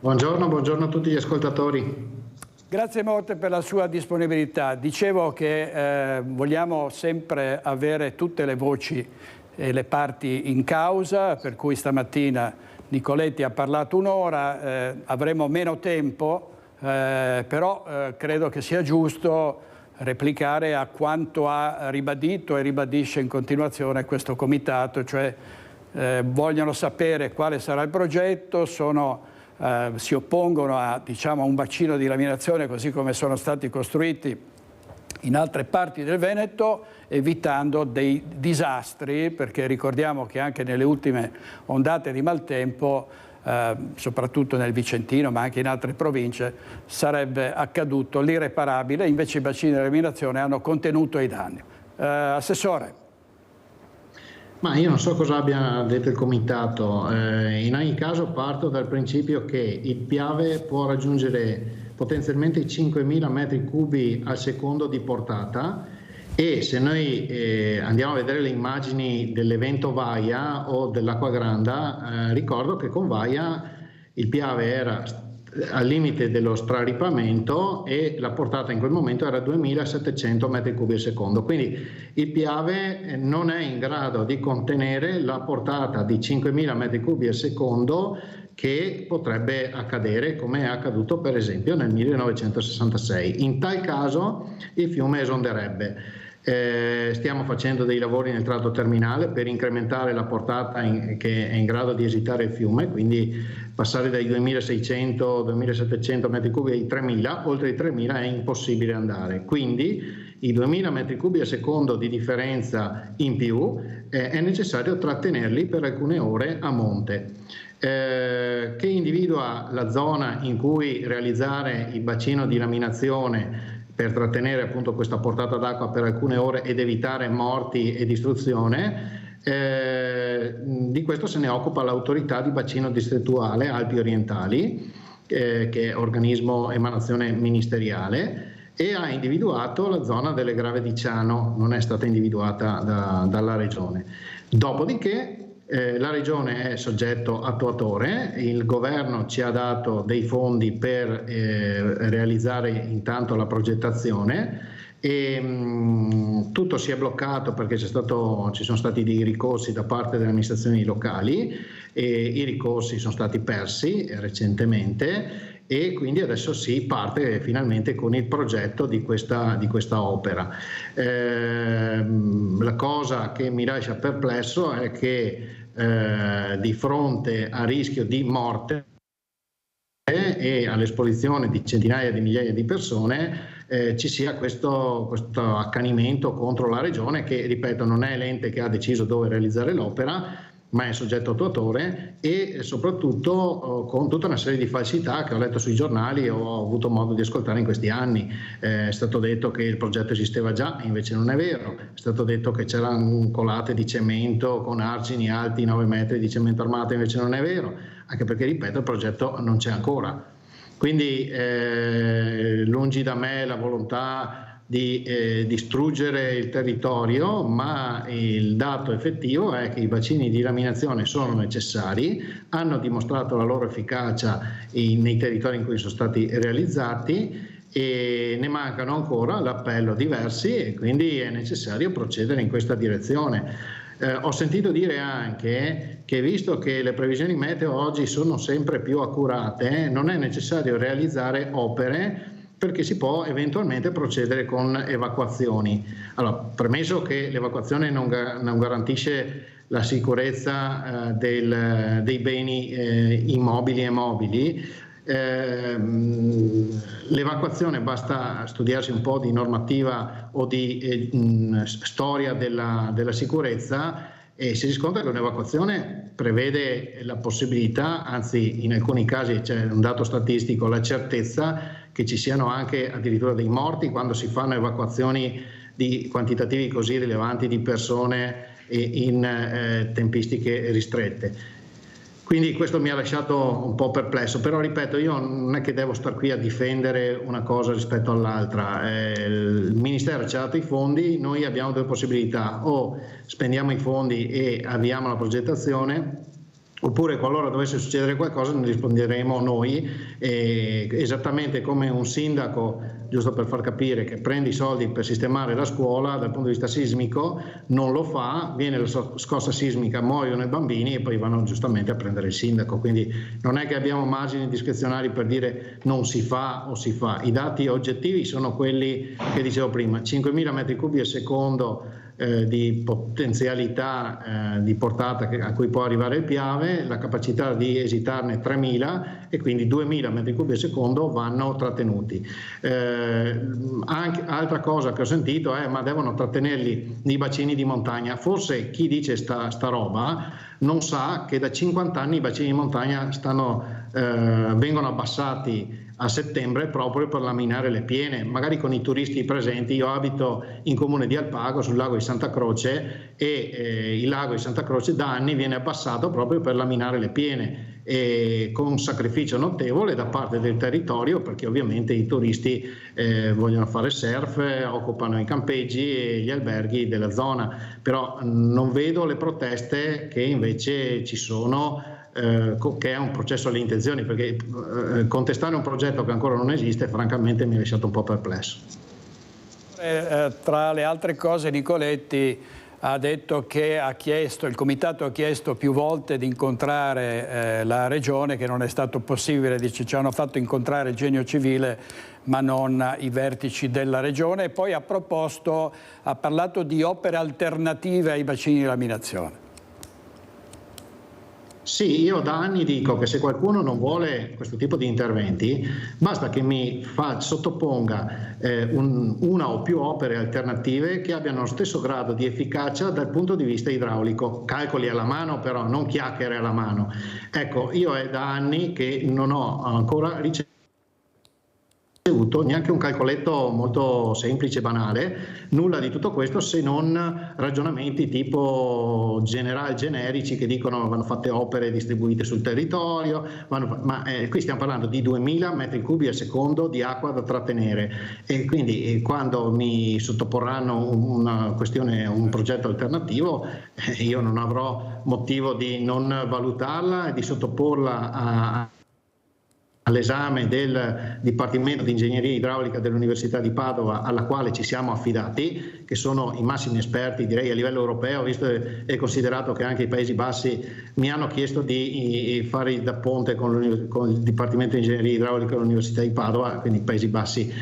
Speaker 15: Buongiorno a tutti gli ascoltatori.
Speaker 1: Grazie molte per la sua disponibilità. Dicevo che vogliamo sempre avere tutte le voci e le parti in causa, per cui stamattina Nicoletti ha parlato un'ora, avremo meno tempo, però credo che sia giusto replicare a quanto ha ribadito e ribadisce in continuazione questo comitato, cioè vogliono sapere quale sarà il progetto, si oppongono a un bacino di laminazione così come sono stati costruiti in altre parti del Veneto, evitando dei disastri, perché ricordiamo che anche nelle ultime ondate di maltempo, soprattutto nel Vicentino ma anche in altre province, sarebbe accaduto l'irreparabile, invece i bacini di laminazione hanno contenuto i danni. Assessore.
Speaker 15: Ma io non so cosa abbia detto il comitato, in ogni caso parto dal principio che il Piave può raggiungere potenzialmente i 5.000 metri cubi al secondo di portata, e se noi andiamo a vedere le immagini dell'evento Vaia o dell'Acqua Granda, ricordo che con Vaia il Piave era al limite dello straripamento e la portata in quel momento era 2.700 metri cubi al secondo, quindi il Piave non è in grado di contenere la portata di 5.000 metri cubi al secondo che potrebbe accadere, come è accaduto per esempio nel 1966. In tal caso il fiume esonderebbe. Stiamo facendo dei lavori nel tratto terminale per incrementare la portata che è in grado di esitare il fiume, quindi passare dai 2.600-2.700 metri cubi ai 3.000, oltre i 3.000 è impossibile andare. Quindi i 2.000 metri cubi al secondo di differenza in più è necessario trattenerli per alcune ore a monte, che individua la zona in cui realizzare il bacino di laminazione per trattenere appunto questa portata d'acqua per alcune ore ed evitare morti e distruzione. Di questo se ne occupa l'autorità di bacino distrettuale Alpi Orientali, che è organismo emanazione ministeriale, e ha individuato la zona delle Grave di Ciano, non è stata individuata dalla Regione. Dopodiché la Regione è soggetto attuatore, il Governo ci ha dato dei fondi per realizzare intanto la progettazione e tutto si è bloccato perché ci sono stati dei ricorsi da parte delle amministrazioni locali e i ricorsi sono stati persi recentemente e quindi adesso si parte finalmente con il progetto di questa opera. La cosa che mi lascia perplesso è che di fronte a rischio di morte e all'esposizione di centinaia di migliaia di persone ci sia questo accanimento contro la Regione che, ripeto, non è l'ente che ha deciso dove realizzare l'opera, ma è soggetto attuatore e soprattutto con tutta una serie di falsità che ho letto sui giornali e ho avuto modo di ascoltare in questi anni. È stato detto che il progetto esisteva già, invece non è vero. È stato detto che c'erano colate di cemento con argini alti 9 metri di cemento armato, invece non è vero, anche perché, ripeto, il progetto non c'è ancora. Quindi lungi da me la volontà di distruggere il territorio, ma il dato effettivo è che i bacini di laminazione sono necessari, hanno dimostrato la loro efficacia nei territori in cui sono stati realizzati e ne mancano ancora l'appello diversi e quindi è necessario procedere in questa direzione. Ho sentito dire anche che visto che le previsioni meteo oggi sono sempre più accurate, non è necessario realizzare opere perché si può eventualmente procedere con evacuazioni. Allora, premesso che l'evacuazione non garantisce la sicurezza dei beni immobili e mobili, l'evacuazione, basta studiarsi un po' di normativa o di storia della sicurezza e si riscontra che un'evacuazione prevede la possibilità, anzi in alcuni casi c'è un dato statistico, la certezza che ci siano anche addirittura dei morti quando si fanno evacuazioni di quantitativi così rilevanti di persone in tempistiche ristrette. Quindi questo mi ha lasciato un po' perplesso, però ripeto, io non è che devo star qui a difendere una cosa rispetto all'altra. Il Ministero ci ha dato i fondi, noi abbiamo due possibilità: o spendiamo i fondi e avviamo la progettazione, oppure qualora dovesse succedere qualcosa ne risponderemo noi, esattamente come un sindaco, giusto per far capire, che prende i soldi per sistemare la scuola dal punto di vista sismico, non lo fa, viene la scossa sismica, muoiono i bambini e poi vanno giustamente a prendere il sindaco. Quindi non è che abbiamo margini discrezionali per dire non si fa o si fa. I dati oggettivi sono quelli che dicevo prima: 5.000 metri cubi al secondo di potenzialità di portata a cui può arrivare il Piave, la capacità di esitarne 3.000 e quindi 2.000 metri cubi al secondo vanno trattenuti. Anche, altra cosa che ho sentito è: ma devono trattenerli nei bacini di montagna. Forse chi dice sta roba non sa che da 50 anni i bacini di montagna vengono abbassati a settembre proprio per laminare le piene, magari con i turisti presenti. Io abito in comune di Alpago sul lago di Santa Croce e il lago di Santa Croce da anni viene abbassato proprio per laminare le piene, e con un sacrificio notevole da parte del territorio, perché ovviamente i turisti vogliono fare surf, occupano i campeggi e gli alberghi della zona, però non vedo le proteste che invece ci sono, che è un processo alle intenzioni, perché contestare un progetto che ancora non esiste francamente mi ha lasciato un po' perplesso.
Speaker 1: Tra le altre cose, Nicoletti, ha detto che il comitato ha chiesto più volte di incontrare la regione, che non è stato possibile, dice ci hanno fatto incontrare il genio civile ma non i vertici della regione, e poi ha parlato di opere alternative ai bacini di laminazione.
Speaker 15: Sì, io da anni dico che se qualcuno non vuole questo tipo di interventi, basta che mi sottoponga una o più opere alternative che abbiano lo stesso grado di efficacia dal punto di vista idraulico. Calcoli alla mano, però, non chiacchiere alla mano. Ecco, io è da anni che non ho ancora ricevuto neanche un calcoletto molto semplice, banale, nulla di tutto questo, se non ragionamenti tipo generici che dicono vanno fatte opere distribuite sul territorio, qui stiamo parlando di 2000 metri cubi al secondo di acqua da trattenere, e quindi quando mi sottoporranno un progetto alternativo, io non avrò motivo di non valutarla e di sottoporla all'esame del Dipartimento di Ingegneria Idraulica dell'Università di Padova, alla quale ci siamo affidati, che sono i massimi esperti, direi, a livello europeo, visto e considerato che anche i Paesi Bassi mi hanno chiesto di fare da ponte con il Dipartimento di Ingegneria Idraulica dell'Università di Padova, quindi i Paesi Bassi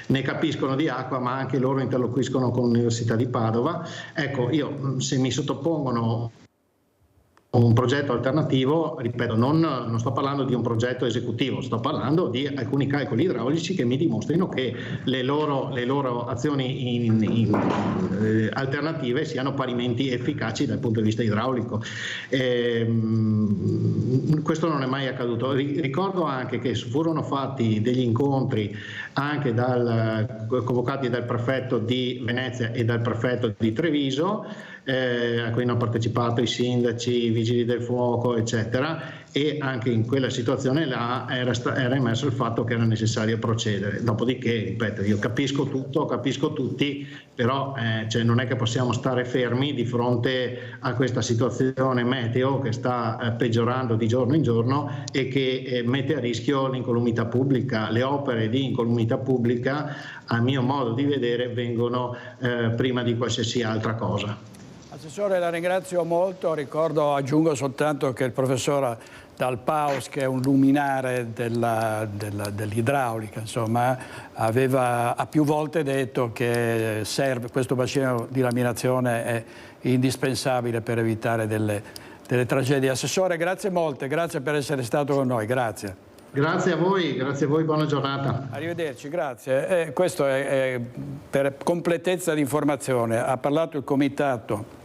Speaker 15: ne capiscono di acqua, ma anche loro interloquiscono con l'Università di Padova. Ecco, io se mi sottopongono un progetto alternativo, ripeto, non sto parlando di un progetto esecutivo, sto parlando di alcuni calcoli idraulici che mi dimostrino che le loro azioni alternative siano parimenti efficaci dal punto di vista idraulico. Questo non è mai accaduto. Ricordo anche che furono fatti degli incontri anche convocati dal prefetto di Venezia e dal prefetto di Treviso, a cui hanno partecipato i sindaci, i vigili del fuoco, eccetera, e anche in quella situazione là era emerso il fatto che era necessario procedere. Dopodiché, ripeto, io capisco tutto, capisco tutti, però non è che possiamo stare fermi di fronte a questa situazione meteo che sta peggiorando di giorno in giorno e che mette a rischio l'incolumità pubblica. Le opere di incolumità pubblica, a mio modo di vedere, vengono prima di qualsiasi altra cosa.
Speaker 1: Assessore, la ringrazio molto. Aggiungo soltanto che il professor Dal Paus, che è un luminare dell'idraulica, insomma, ha più volte detto che questo bacino di laminazione è indispensabile per evitare delle tragedie. Assessore, grazie molte, grazie per essere stato con noi, grazie.
Speaker 15: Grazie a voi, buona giornata.
Speaker 1: Arrivederci, grazie. Questo è per completezza di informazione. Ha parlato il comitato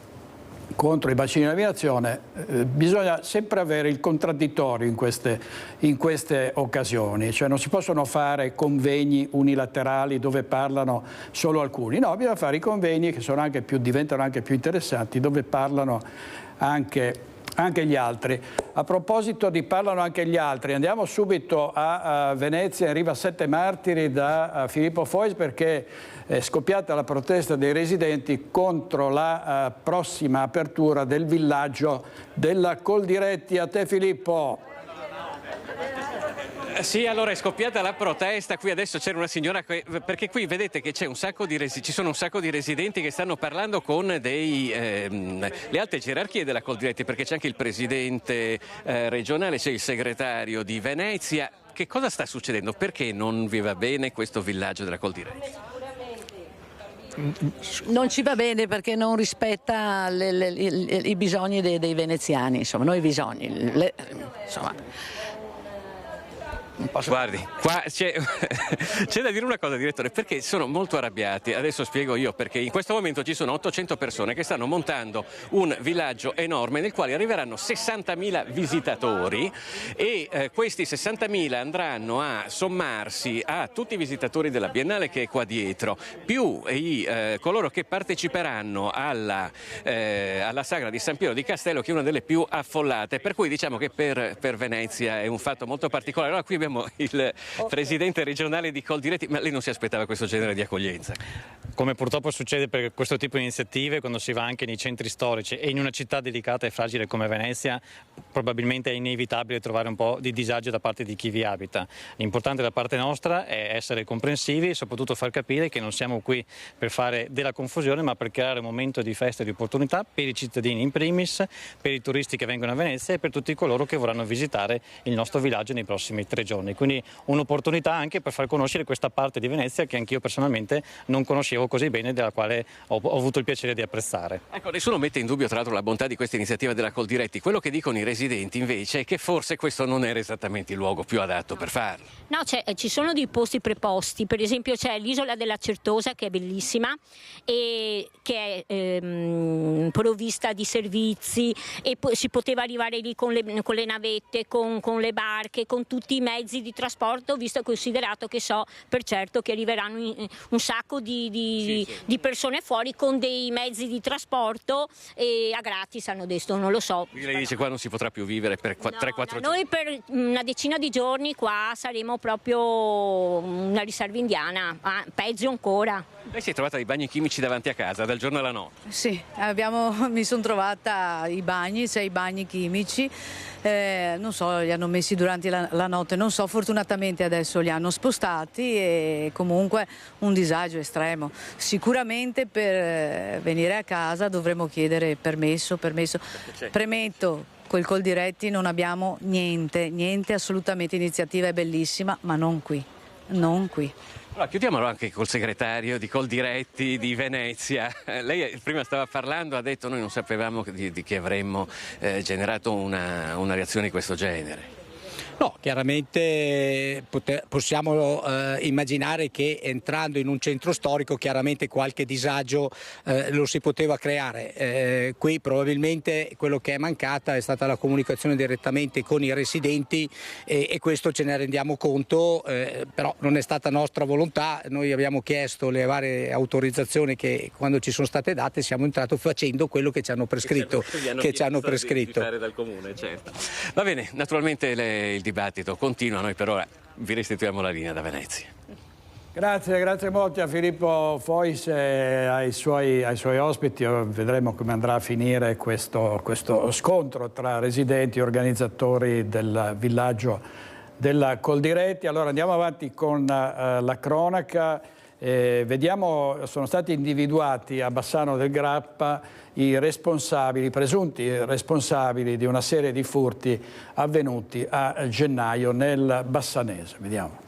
Speaker 1: contro i bacini di laminazione. Bisogna sempre avere il contraddittorio in queste occasioni, cioè non si possono fare convegni unilaterali dove parlano solo alcuni, no, bisogna fare i convegni che diventano anche più interessanti, dove parlano anche gli altri. A proposito di parlano anche gli altri, andiamo subito a Venezia, in riva a Sette Martiri, da Filippo Fois, perché è scoppiata la protesta dei residenti contro la prossima apertura del villaggio della Coldiretti. A te, Filippo.
Speaker 16: Sì, allora è scoppiata la protesta. Qui adesso c'era una signora, perché qui vedete che ci sono un sacco di residenti che stanno parlando con le alte gerarchie della Coldiretti, perché c'è anche il presidente regionale, c'è il segretario di Venezia. Che cosa sta succedendo? Perché non vi va bene questo villaggio della Coldiretti?
Speaker 17: Non ci va bene perché non rispetta i bisogni dei veneziani, insomma, noi bisogni,
Speaker 16: Guardi, qua c'è da dire una cosa, direttore, perché sono molto arrabbiati. Adesso spiego io perché. In questo momento ci sono 800 persone che stanno montando un villaggio enorme nel quale arriveranno 60.000 visitatori e questi 60.000 andranno a sommarsi a tutti i visitatori della Biennale che è qua dietro, più coloro che parteciperanno alla sagra di San Piero di Castello, che è una delle più affollate, per cui diciamo che per Venezia è un fatto molto particolare. Allora qui abbiamo il presidente regionale di Coldiretti, ma lei non si aspettava questo genere di accoglienza?
Speaker 18: Come purtroppo succede per questo tipo di iniziative, quando si va anche nei centri storici e in una città delicata e fragile come Venezia, probabilmente è inevitabile trovare un po' di disagio da parte di chi vi abita. L'importante da parte nostra è essere comprensivi e soprattutto far capire che non siamo qui per fare della confusione, ma per creare un momento di festa e di opportunità per i cittadini in primis, per i turisti che vengono a Venezia e per tutti coloro che vorranno visitare il nostro villaggio nei prossimi 3 giorni. Quindi un'opportunità anche per far conoscere questa parte di Venezia che anch'io personalmente non conoscevo così bene, della quale ho avuto il piacere di apprezzare.
Speaker 16: Ecco, nessuno mette in dubbio tra l'altro la bontà di questa iniziativa della Coldiretti. Quello che dicono i residenti invece è che forse questo non era esattamente il luogo più adatto per farlo.
Speaker 19: No, ci sono dei posti preposti, per esempio c'è l'isola della Certosa che è bellissima e che è provvista di servizi e si poteva arrivare lì con le navette, con le barche, con tutti i mezzi di trasporto, visto e considerato che so per certo che arriveranno un sacco di persone fuori con dei mezzi di trasporto e a gratis hanno detto, non lo so.
Speaker 16: Quindi lei dice qua non si potrà più vivere per 3-4 giorni?
Speaker 19: Noi per una decina di giorni qua saremo proprio una riserva indiana, peggio ancora.
Speaker 16: Lei si è trovata dei bagni chimici davanti a casa dal giorno alla notte?
Speaker 17: Sì, mi sono trovata i bagni, 6 bagni chimici, non so, li hanno messi durante la notte, non so, fortunatamente adesso li hanno spostati e comunque un disagio estremo. Sicuramente per venire a casa dovremo chiedere permesso. Premetto, col Coldiretti non abbiamo niente, assolutamente, iniziativa è bellissima, ma non qui.
Speaker 16: Allora, chiudiamolo anche col segretario di Coldiretti di Venezia. Lei prima stava parlando, ha detto noi non sapevamo di che avremmo generato una reazione di questo genere.
Speaker 20: No, chiaramente possiamo immaginare che entrando in un centro storico chiaramente qualche disagio lo si poteva creare. Qui probabilmente quello che è mancata è stata la comunicazione direttamente con i residenti e questo ce ne rendiamo conto, però non è stata nostra volontà, noi abbiamo chiesto le varie autorizzazioni che quando ci sono state date siamo entrati facendo quello che ci hanno prescritto.
Speaker 16: Di fare dal comune, certo. Va bene, naturalmente il dibattito continua, noi per ora vi restituiamo la linea da Venezia.
Speaker 1: Grazie molto a Filippo Fois e ai suoi ospiti. Vedremo come andrà a finire questo scontro tra residenti e organizzatori del villaggio della Coldiretti. Allora andiamo avanti con la cronaca. Vediamo, sono stati individuati a Bassano del Grappa i presunti responsabili di una serie di furti avvenuti a gennaio nel Bassanese. Vediamo.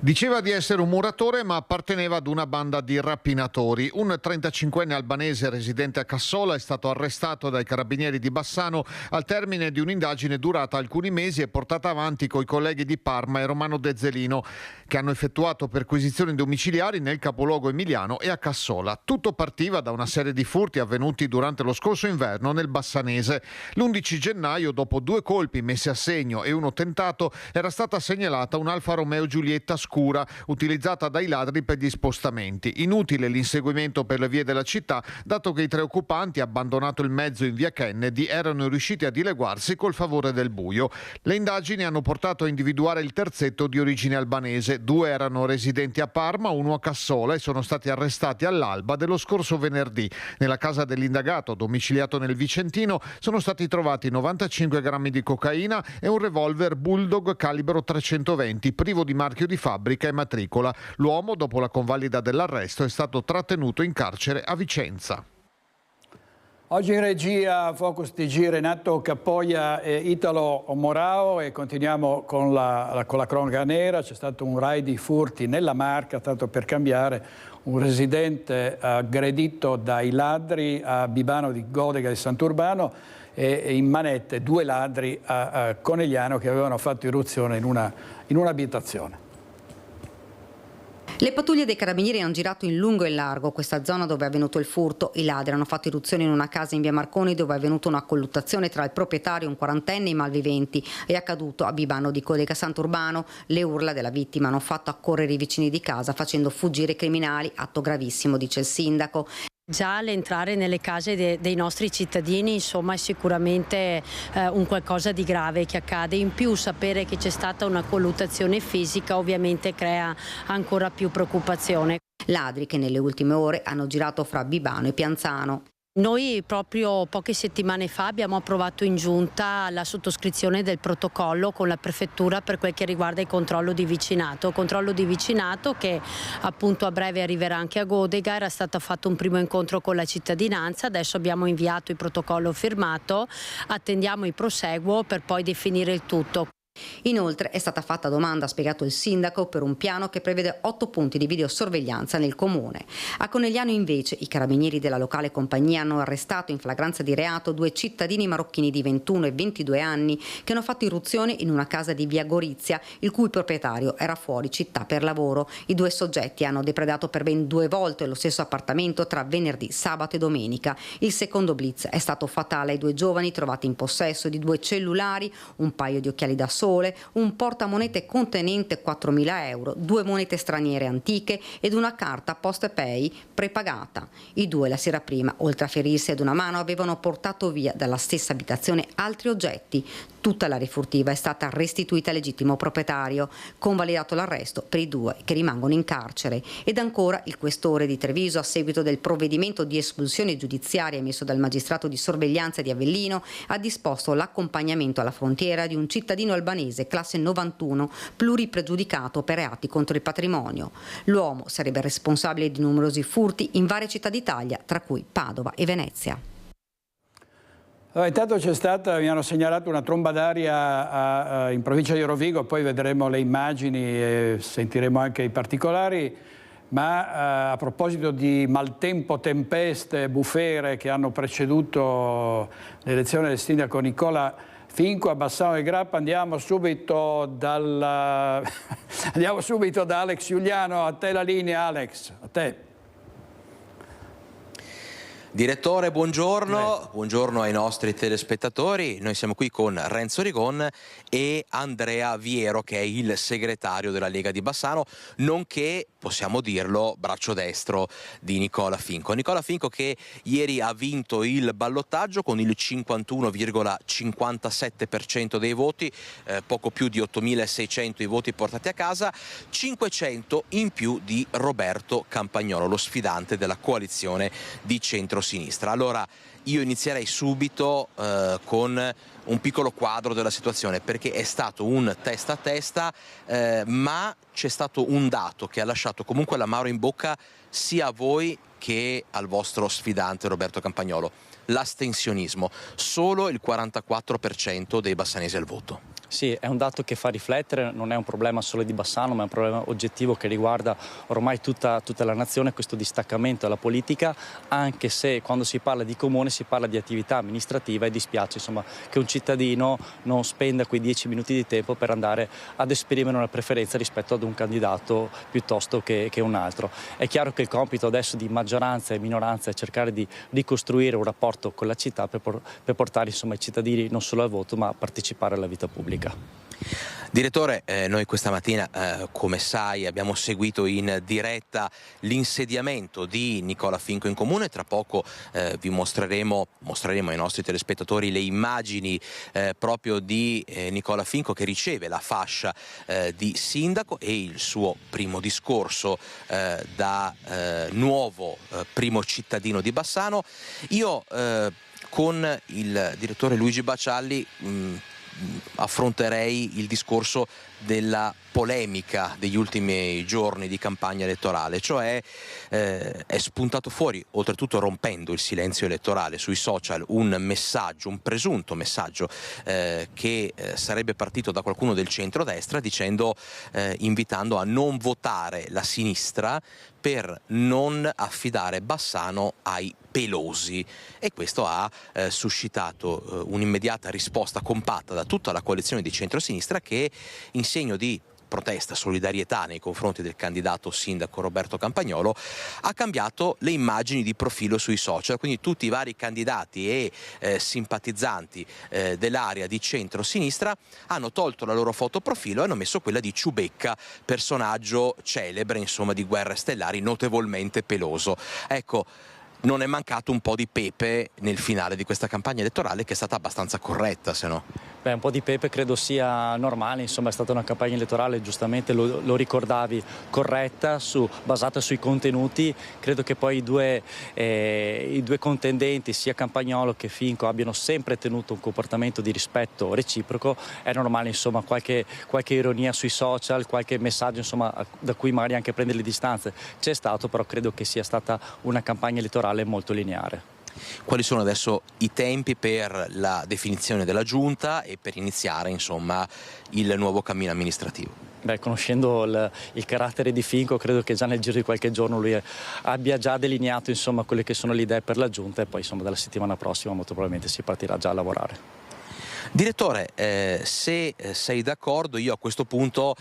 Speaker 21: Diceva di essere un muratore ma apparteneva ad una banda di rapinatori. Un 35enne albanese residente a Cassola è stato arrestato dai carabinieri di Bassano al termine di un'indagine durata alcuni mesi e portata avanti coi colleghi di Parma e Romano Dezzelino, che hanno effettuato perquisizioni domiciliari nel capoluogo emiliano e a Cassola. Tutto partiva da una serie di furti avvenuti durante lo scorso inverno nel Bassanese. L'11 gennaio, dopo 2 colpi messi a segno e uno tentato, era stata segnalata un Alfa Romeo Giulietta scura utilizzata dai ladri per gli spostamenti. Inutile l'inseguimento per le vie della città, dato che i 3 occupanti, abbandonato il mezzo in via Kennedy, erano riusciti a dileguarsi col favore del buio. Le indagini hanno portato a individuare il terzetto di origine albanese. 2 erano residenti a Parma, 1 a Cassola e sono stati arrestati all'alba dello scorso venerdì. Nella casa dell'indagato, domiciliato nel Vicentino, sono stati trovati 95 grammi di cocaina e un revolver Bulldog calibro 320, privo di marchio di fabbrica e matricola. L'uomo, dopo la convalida dell'arresto, è stato trattenuto in carcere a Vicenza.
Speaker 1: Oggi in regia Focus TG Renato Capoglia e Italo Morao e continuiamo con la cronaca nera. C'è stato un raid di furti nella Marca, tanto per cambiare, un residente aggredito dai ladri a Bibano di Godega di Sant'Urbano e in manette 2 ladri a Conegliano che avevano fatto irruzione in un'abitazione.
Speaker 4: Le pattuglie dei carabinieri hanno girato in lungo e in largo questa zona dove è avvenuto il furto. I ladri hanno fatto irruzione in una casa in via Marconi dove è avvenuta una colluttazione tra il proprietario, un 40enne, e i malviventi. È accaduto a Bibano di Godega Sant'Urbano. Le urla della vittima hanno fatto accorrere i vicini di casa facendo fuggire i criminali. Atto gravissimo, dice il sindaco.
Speaker 12: Già l'entrare nelle case dei nostri cittadini, insomma, è sicuramente un qualcosa di grave che accade. In più sapere che c'è stata una colluttazione fisica ovviamente crea ancora più preoccupazione.
Speaker 4: Ladri che nelle ultime ore hanno girato fra Bibano e Pianzano.
Speaker 12: Noi proprio poche settimane fa abbiamo approvato in giunta la sottoscrizione del protocollo con la prefettura per quel che riguarda il controllo di vicinato che appunto a breve arriverà anche a Godega. Era stato fatto un primo incontro con la cittadinanza, adesso abbiamo inviato il protocollo firmato, attendiamo il proseguo per poi definire il tutto.
Speaker 4: Inoltre è stata fatta domanda, ha spiegato il sindaco, per un piano che prevede 8 punti di videosorveglianza nel comune. A Conegliano invece i carabinieri della locale compagnia hanno arrestato in flagranza di reato 2 cittadini marocchini di 21 e 22 anni che hanno fatto irruzione in una casa di via Gorizia, il cui proprietario era fuori città per lavoro. I 2 soggetti hanno depredato per ben 2 volte lo stesso appartamento tra venerdì, sabato e domenica. Il secondo blitz è stato fatale ai 2 giovani trovati in possesso di 2 cellulari, un paio di occhiali da sole, un portamonete contenente 4.000 euro, 2 monete straniere antiche ed una carta PostePay prepagata. I 2 la sera prima, oltre a ferirsi ad una mano, avevano portato via dalla stessa abitazione altri oggetti. Tutta la rifurtiva è stata restituita al legittimo proprietario, convalidato l'arresto per i 2 che rimangono in carcere. Ed ancora il questore di Treviso, a seguito del provvedimento di espulsione giudiziaria emesso dal magistrato di sorveglianza di Avellino, ha disposto l'accompagnamento alla frontiera di un cittadino albanese classe 91 pluripregiudicato per reati contro il patrimonio. L'uomo sarebbe responsabile di numerosi furti in varie città d'Italia, tra cui Padova e Venezia.
Speaker 1: Allora, intanto c'è stata, mi hanno segnalato una tromba d'aria in provincia di Rovigo, poi vedremo le immagini e sentiremo anche i particolari, ma a proposito di maltempo, tempeste, bufere che hanno preceduto l'elezione del sindaco Nicola Finco a Bassano del Grappa, andiamo subito da Alex Giuliano. A te la linea, Alex, a te.
Speaker 3: Direttore, buongiorno, buongiorno ai nostri telespettatori. Noi siamo qui con Renzo Rigon e Andrea Viero, che è il segretario della Lega di Bassano, nonché, possiamo dirlo, braccio destro di Nicola Finco. Nicola Finco che ieri ha vinto il ballottaggio con il 51,57% dei voti, poco più di 8.600 i voti portati a casa, 500 in più di Roberto Campagnolo, lo sfidante della coalizione di centrosinistra. Allora io inizierei subito con un piccolo quadro della situazione, perché è stato un testa a testa, ma c'è stato un dato che ha lasciato comunque l'amaro in bocca sia a voi che al vostro sfidante Roberto Campagnolo: l'astensionismo. Solo il 44% dei bassanesi al voto.
Speaker 22: Sì, è un dato che fa riflettere, non è un problema solo di Bassano, ma è un problema oggettivo che riguarda ormai tutta la nazione, questo distaccamento dalla politica, anche se quando si parla di comune si parla di attività amministrativa, e dispiace insomma che un cittadino non spenda quei 10 minuti di tempo per andare ad esprimere una preferenza rispetto ad un candidato piuttosto che un altro. È chiaro che il compito adesso di maggioranza e minoranza è cercare di ricostruire un rapporto con la città per portare insomma i cittadini non solo al voto ma a partecipare alla vita pubblica.
Speaker 3: Direttore, noi questa mattina, come sai, abbiamo seguito in diretta l'insediamento di Nicola Finco in comune. Tra poco vi mostreremo ai nostri telespettatori le immagini proprio di Nicola Finco che riceve la fascia di sindaco e il suo primo discorso da nuovo primo cittadino di Bassano. Io con il direttore Luigi Bacialli affronterei il discorso della polemica degli ultimi giorni di campagna elettorale, cioè è spuntato fuori, oltretutto rompendo il silenzio elettorale sui social, un messaggio, un presunto messaggio che sarebbe partito da qualcuno del centrodestra dicendo, invitando a non votare la sinistra per non affidare Bassano ai pelosi, e questo ha suscitato un'immediata risposta compatta da tutta la coalizione di centrosinistra che, in segno di protesta, solidarietà nei confronti del candidato sindaco Roberto Campagnolo, ha cambiato le immagini di profilo sui social. Quindi tutti i vari candidati e simpatizzanti dell'area di centro-sinistra hanno tolto la loro foto profilo e hanno messo quella di Ciubecca, personaggio celebre insomma di Guerre Stellari, notevolmente peloso. Ecco, non è mancato un po' di pepe nel finale di questa campagna elettorale, che è stata abbastanza corretta, se no?
Speaker 22: Beh, un po' di pepe credo sia normale, insomma è stata una campagna elettorale, giustamente lo ricordavi, corretta, basata sui contenuti. Credo che poi i due contendenti, sia Campagnolo che Finco, abbiano sempre tenuto un comportamento di rispetto reciproco. È normale, insomma, qualche ironia sui social, qualche messaggio, insomma, da cui magari anche prendere le distanze c'è stato, però credo che sia stata una campagna elettorale molto lineare.
Speaker 3: Quali sono adesso i tempi per la definizione della giunta e per iniziare, insomma, il nuovo cammino amministrativo?
Speaker 22: Beh, conoscendo il carattere di Finco, credo che già nel giro di qualche giorno lui abbia già delineato, insomma, quelle che sono le idee per la giunta, e poi, insomma, dalla settimana prossima molto probabilmente si partirà già a lavorare.
Speaker 3: Direttore, se sei d'accordo, io a questo punto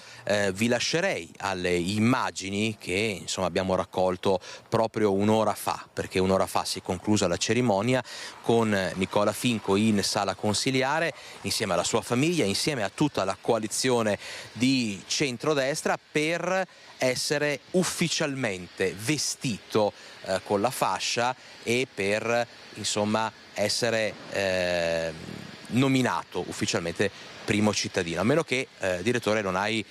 Speaker 3: vi lascerei alle immagini che, insomma, abbiamo raccolto proprio un'ora fa, perché un'ora fa si è conclusa la cerimonia con Nicola Finco in sala consiliare, insieme alla sua famiglia, insieme a tutta la coalizione di centrodestra, per essere ufficialmente vestito con la fascia e per, insomma, essere nominato ufficialmente primo cittadino, a meno che, direttore, non hai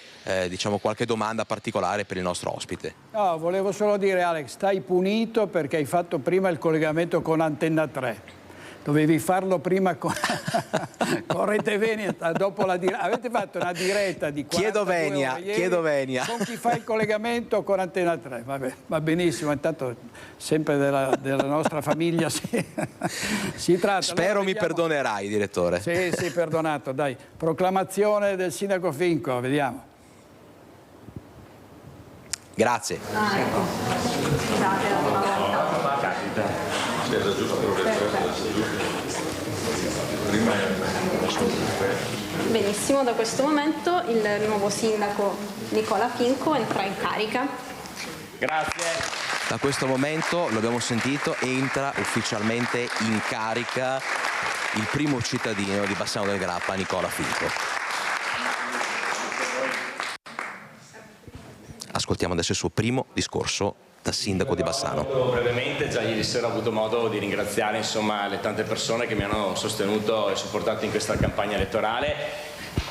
Speaker 3: diciamo qualche domanda particolare per il nostro ospite.
Speaker 1: No, volevo solo dire, Alex, stai punito perché hai fatto prima il collegamento con Antenna 3. Dovevi farlo prima con Rete Veneta, dopo la diretta. Avete fatto una diretta di 42 ore
Speaker 3: chiedo venia.
Speaker 1: Con chi fa il collegamento con Antenna 3. Vabbè, va benissimo, intanto sempre della nostra famiglia si tratta.
Speaker 3: Spero allora, mi perdonerai, direttore.
Speaker 1: Sì, perdonato, dai. Proclamazione del sindaco Finco, vediamo.
Speaker 3: Grazie.
Speaker 4: Ecco. Scusate, la prima volta. Benissimo, da questo momento il nuovo sindaco Nicola Finco entra in carica.
Speaker 3: Grazie. Da questo momento, lo abbiamo sentito, entra ufficialmente in carica il primo cittadino di Bassano del Grappa, Nicola Finco. Ascoltiamo adesso il suo primo discorso da sindaco di Bassano.
Speaker 5: Brevemente, già ieri sera ho avuto modo di ringraziare, insomma, le tante persone che mi hanno sostenuto e supportato in questa campagna elettorale.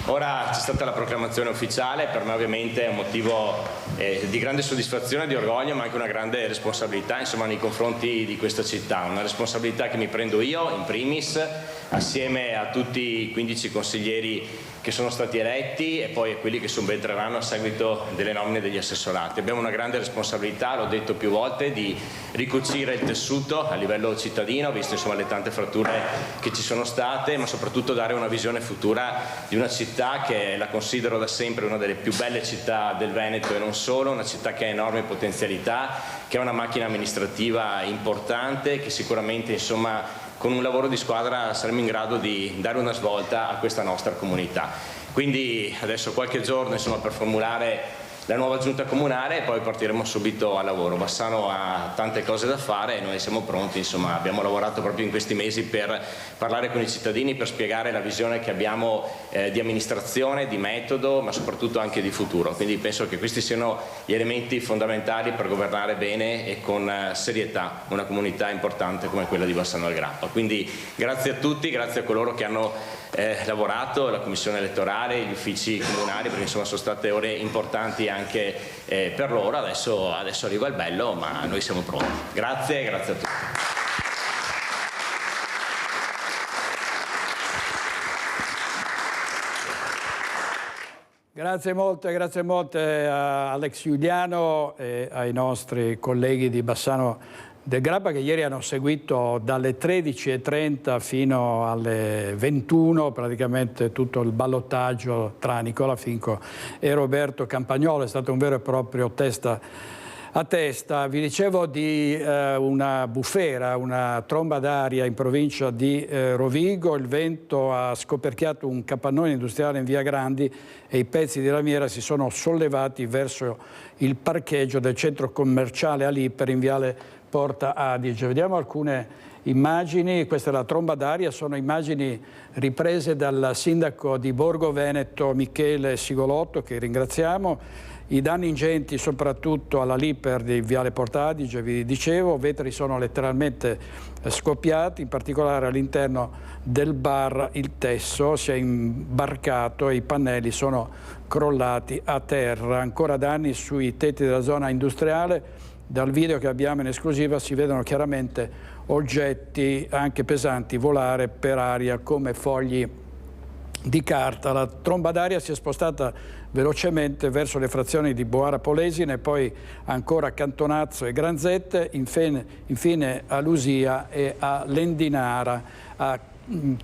Speaker 5: Ora c'è stata la proclamazione ufficiale, per me ovviamente è un motivo di grande soddisfazione, di orgoglio, ma anche una grande responsabilità, insomma, nei confronti di questa città, una responsabilità che mi prendo io in primis, assieme a tutti i 15 consiglieri che sono stati eletti e poi a quelli che subentreranno a seguito delle nomine degli assessorati. Abbiamo una grande responsabilità, l'ho detto più volte, di ricucire il tessuto a livello cittadino, visto, insomma, le tante fratture che ci sono state, ma soprattutto dare una visione futura di una città che la considero da sempre una delle più belle città del Veneto e non solo, una città che ha enormi potenzialità, che ha una macchina amministrativa importante, che sicuramente, insomma, con un lavoro di squadra saremo in grado di dare una svolta a questa nostra comunità. Quindi adesso qualche giorno, insomma, per formulare la nuova giunta comunale e poi partiremo subito al lavoro. Bassano ha tante cose da fare e noi siamo pronti, insomma, abbiamo lavorato proprio in questi mesi per parlare con i cittadini, per spiegare la visione che abbiamo di amministrazione, di metodo, ma soprattutto anche di futuro. Quindi penso che questi siano gli elementi fondamentali per governare bene e con serietà una comunità importante come quella di Bassano del Grappa. Quindi grazie a tutti, grazie a coloro che hanno lavorato, la commissione elettorale, gli uffici comunali, perché, insomma, sono state ore importanti anche per loro. Adesso arriva il bello, ma noi siamo pronti. Grazie a tutti.
Speaker 1: Grazie molte a Alex Giuliano e ai nostri colleghi di Bassano del Grappa, che ieri hanno seguito dalle 13:30 fino alle 21 praticamente tutto il ballottaggio tra Nicola Finco e Roberto Campagnolo. È stato un vero e proprio testa a testa. Vi dicevo di una bufera, una tromba d'aria in provincia di Rovigo. Il vento ha scoperchiato un capannone industriale in via Grandi e i pezzi di lamiera si sono sollevati verso il parcheggio del centro commerciale Aliper in viale Porta Adige. Vediamo alcune immagini, questa è la tromba d'aria, sono immagini riprese dal sindaco di Borgo Veneto Michele Sigolotto, che ringraziamo. I danni ingenti soprattutto alla Liper di Viale Porta Adige, vi dicevo, vetri sono letteralmente scoppiati, in particolare all'interno del bar il tesso si è imbarcato e i pannelli sono crollati a terra. Ancora danni sui tetti della zona industriale. Dal video che abbiamo in esclusiva si vedono chiaramente oggetti anche pesanti volare per aria come fogli di carta. La tromba d'aria si è spostata velocemente verso le frazioni di Boara Polesine, poi ancora Cantonazzo e Granzette, infine a Lusia e a Lendinara. A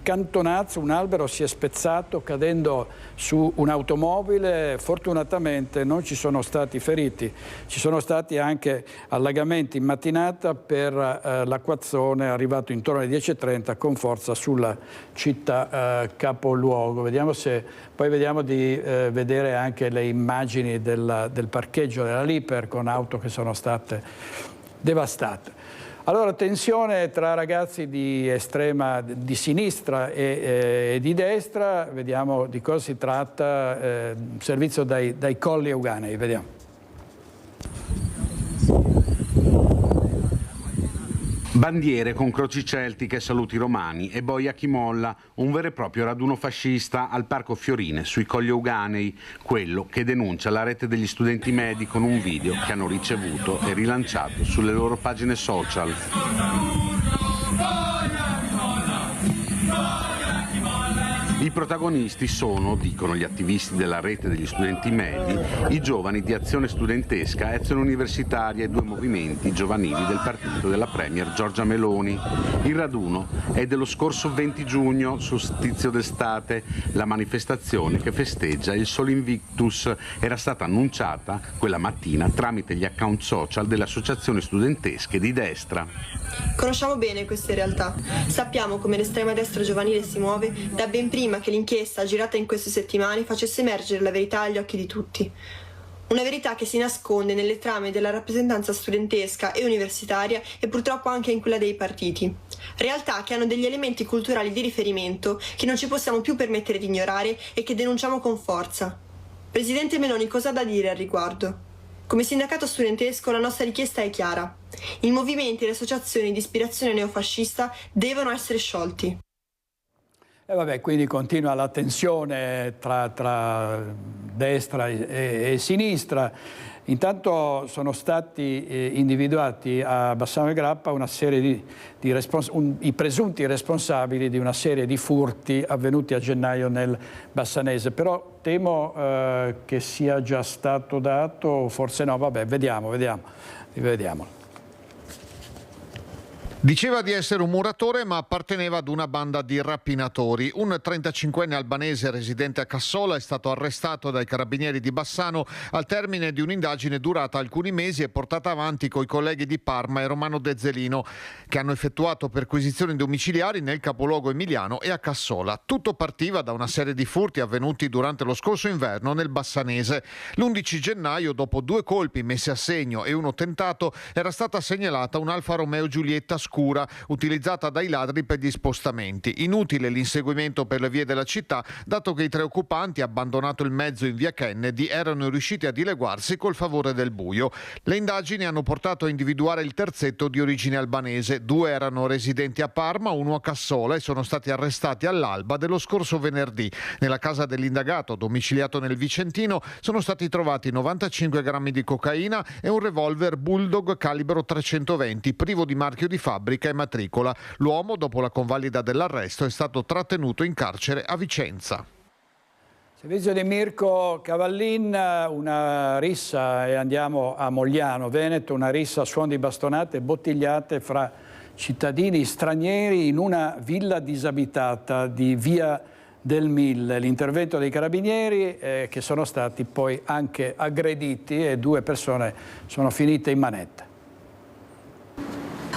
Speaker 1: Cantonazzo un albero si è spezzato cadendo su un'automobile, fortunatamente non ci sono stati feriti, ci sono stati anche allagamenti in mattinata per l'acquazzone arrivato intorno alle 10:30 con forza sulla città capoluogo. Vediamo poi vediamo di vedere anche le immagini del parcheggio della Liper con auto che sono state devastate. Allora, tensione tra ragazzi di sinistra e di destra, vediamo di cosa si tratta, servizio dai Colli Euganei, vediamo.
Speaker 6: Bandiere con croci celtiche, saluti romani e boia chi molla, un vero e proprio raduno fascista al Parco Fiorine sui Colli Euganei, quello che denuncia la rete degli studenti medi con un video che hanno ricevuto e rilanciato sulle loro pagine social. I protagonisti sono, dicono gli attivisti della rete degli studenti medi, i giovani di Azione Studentesca, Azione Universitaria e due movimenti giovanili del partito della Premier Giorgia Meloni. Il raduno è dello scorso 20 giugno, solstizio d'estate. La manifestazione che festeggia il Sol Invictus era stata annunciata quella mattina tramite gli account social delle associazioni studentesche di destra.
Speaker 7: Conosciamo bene queste realtà, sappiamo come l'estrema destra giovanile si muove da ben prima che l'inchiesta girata in queste settimane facesse emergere la verità agli occhi di tutti. Una verità che si nasconde nelle trame della rappresentanza studentesca e universitaria e purtroppo anche in quella dei partiti. Realtà che hanno degli elementi culturali di riferimento che non ci possiamo più permettere di ignorare e che denunciamo con forza. Presidente Meloni, cosa ha da dire al riguardo? Come sindacato studentesco la nostra richiesta è chiara. I movimenti e le associazioni di ispirazione neofascista devono essere sciolti.
Speaker 1: Quindi continua la tensione tra destra e sinistra. Intanto sono stati individuati a Bassano e Grappa una serie i presunti responsabili di una serie di furti avvenuti a gennaio nel Bassanese, però temo che sia già stato dato, forse no, vabbè, vediamolo.
Speaker 21: Diceva di essere un muratore, ma apparteneva ad una banda di rapinatori. Un 35enne albanese residente a Cassola è stato arrestato dai carabinieri di Bassano al termine di un'indagine durata alcuni mesi e portata avanti coi colleghi di Parma e Romano Dezzelino, che hanno effettuato perquisizioni domiciliari nel capoluogo emiliano e a Cassola. Tutto partiva da una serie di furti avvenuti durante lo scorso inverno nel Bassanese. L'11 gennaio, dopo 2 colpi messi a segno e uno tentato, era stata segnalata un Alfa Romeo Giulietta scura utilizzata dai ladri per gli spostamenti. Inutile l'inseguimento per le vie della città, dato che i 3 occupanti, abbandonato il mezzo in via Kennedy, erano riusciti a dileguarsi col favore del buio. Le indagini hanno portato a individuare il terzetto di origine albanese. 2 erano residenti a Parma, 1 a Cassola e sono stati arrestati all'alba dello scorso venerdì. Nella casa dell'indagato, domiciliato nel Vicentino, sono stati trovati 95 grammi di cocaina e un revolver Bulldog calibro 320, privo di marchio di fabbrica e matricola. L'uomo, dopo la convalida dell'arresto, è stato trattenuto in carcere a Vicenza.
Speaker 1: Servizio di Mirko Cavallin, una rissa, e andiamo a Mogliano, Veneto, una rissa a suon di bastonate e bottigliate fra cittadini stranieri in una villa disabitata di Via del Mille. L'intervento dei carabinieri che sono stati poi anche aggrediti e 2 persone sono finite in manetta.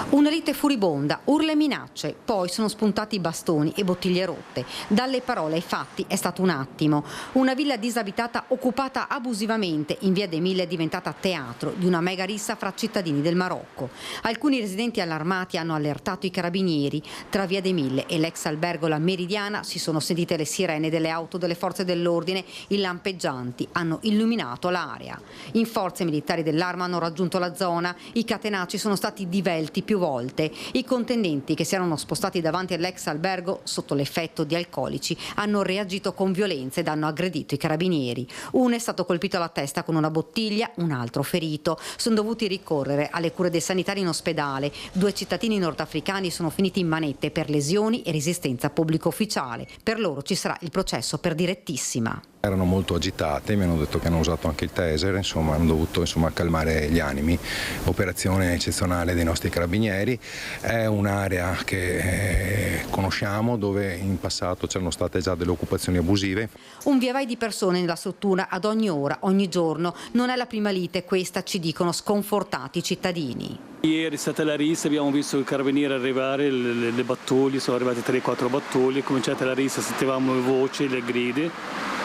Speaker 4: Una lite furibonda, urla e minacce, poi sono spuntati bastoni e bottiglie rotte. Dalle parole ai fatti è stato un attimo. Una villa disabitata occupata abusivamente in via dei Mille è diventata teatro di una mega rissa fra cittadini del Marocco. Alcuni residenti allarmati hanno allertato i carabinieri. Tra via dei Mille e l'ex albergo La Meridiana si sono sentite le sirene delle auto delle forze dell'ordine, i lampeggianti hanno illuminato l'area. In forze militari dell'Arma hanno raggiunto la zona, i catenacci sono stati divelti più volte. I contendenti che si erano spostati davanti all'ex albergo sotto l'effetto di alcolici hanno reagito con violenza ed hanno aggredito i carabinieri. Uno è stato colpito alla testa con una bottiglia, un altro ferito. Sono dovuti ricorrere alle cure dei sanitari in ospedale. 2 cittadini nordafricani sono finiti in manette per lesioni e resistenza pubblico ufficiale. Per loro ci sarà il processo per direttissima.
Speaker 8: Erano molto agitate, mi hanno detto che hanno usato anche il taser, insomma hanno dovuto calmare gli animi. Operazione eccezionale dei nostri carabinieri, è un'area che conosciamo, dove in passato c'erano state già delle occupazioni abusive.
Speaker 4: Un via vai di persone nella struttura ad ogni ora, ogni giorno. Non è la prima lite questa, ci dicono sconfortati i cittadini.
Speaker 9: Ieri è stata la rissa, abbiamo visto i carabinieri arrivare, le battuglie, sono arrivate 3-4 battuglie, è cominciata la rissa, sentivamo le voci, le grida.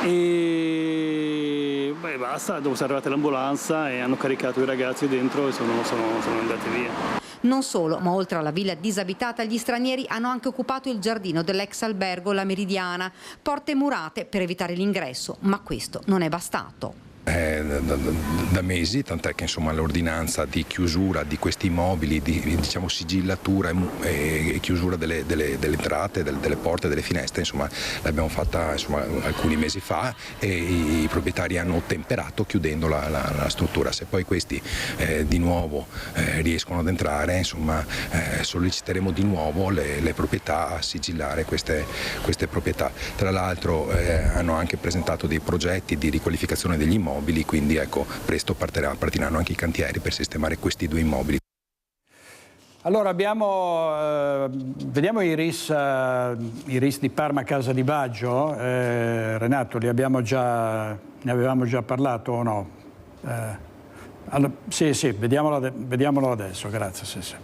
Speaker 9: E basta, dopo è arrivata l'ambulanza e hanno caricato i ragazzi dentro e sono andati via.
Speaker 4: Non solo, ma oltre alla villa disabitata, gli stranieri hanno anche occupato il giardino dell'ex albergo La Meridiana, porte murate per evitare l'ingresso, ma questo non è bastato.
Speaker 8: Da mesi, tant'è che insomma l'ordinanza di chiusura di questi immobili, di sigillatura e chiusura delle entrate, delle porte, delle finestre, insomma l'abbiamo fatta alcuni mesi fa e i proprietari hanno ottemperato chiudendo la struttura. Se poi questi di nuovo riescono ad entrare, insomma solleciteremo di nuovo le proprietà a sigillare queste proprietà. Tra l'altro hanno anche presentato dei progetti di riqualificazione degli immobili, quindi ecco, presto partiranno anche i cantieri per sistemare questi 2 immobili.
Speaker 1: Allora vediamo i RIS di Parma Casa di Baggio. Renato, ne avevamo già parlato o no? Allora, sì, vediamolo adesso, grazie. Sì.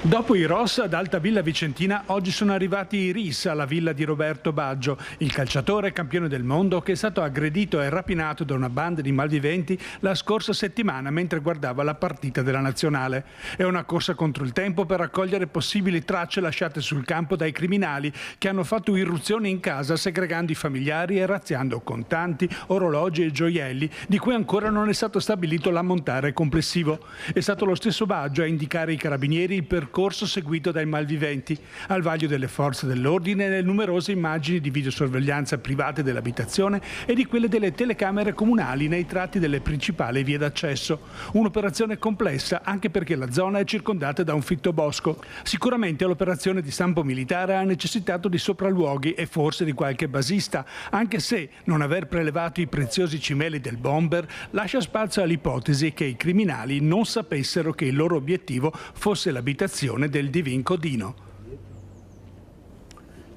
Speaker 2: Dopo i Ross ad Alta Villa Vicentina, oggi sono arrivati i RIS alla villa di Roberto Baggio, il calciatore campione del mondo che è stato aggredito e rapinato da una banda di malviventi la scorsa settimana mentre guardava la partita della nazionale. È una corsa contro il tempo per raccogliere possibili tracce lasciate sul campo dai criminali che hanno fatto irruzione in casa segregando i familiari e razziando contanti, orologi e gioielli di cui ancora non è stato stabilito l'ammontare complessivo. È stato lo stesso Baggio a indicare ai carabinieri il percorso seguito dai malviventi. Al vaglio delle forze dell'ordine le numerose immagini di videosorveglianza private dell'abitazione e di quelle delle telecamere comunali nei tratti delle principali vie d'accesso. Un'operazione complessa anche perché la zona è circondata da un fitto bosco. Sicuramente l'operazione di stampo militare ha necessitato di sopralluoghi e forse di qualche basista, anche se non aver prelevato i preziosi cimeli del bomber lascia spazio all'ipotesi che i criminali non sapessero che il loro obiettivo fosse l'abitazione del Divin Codino.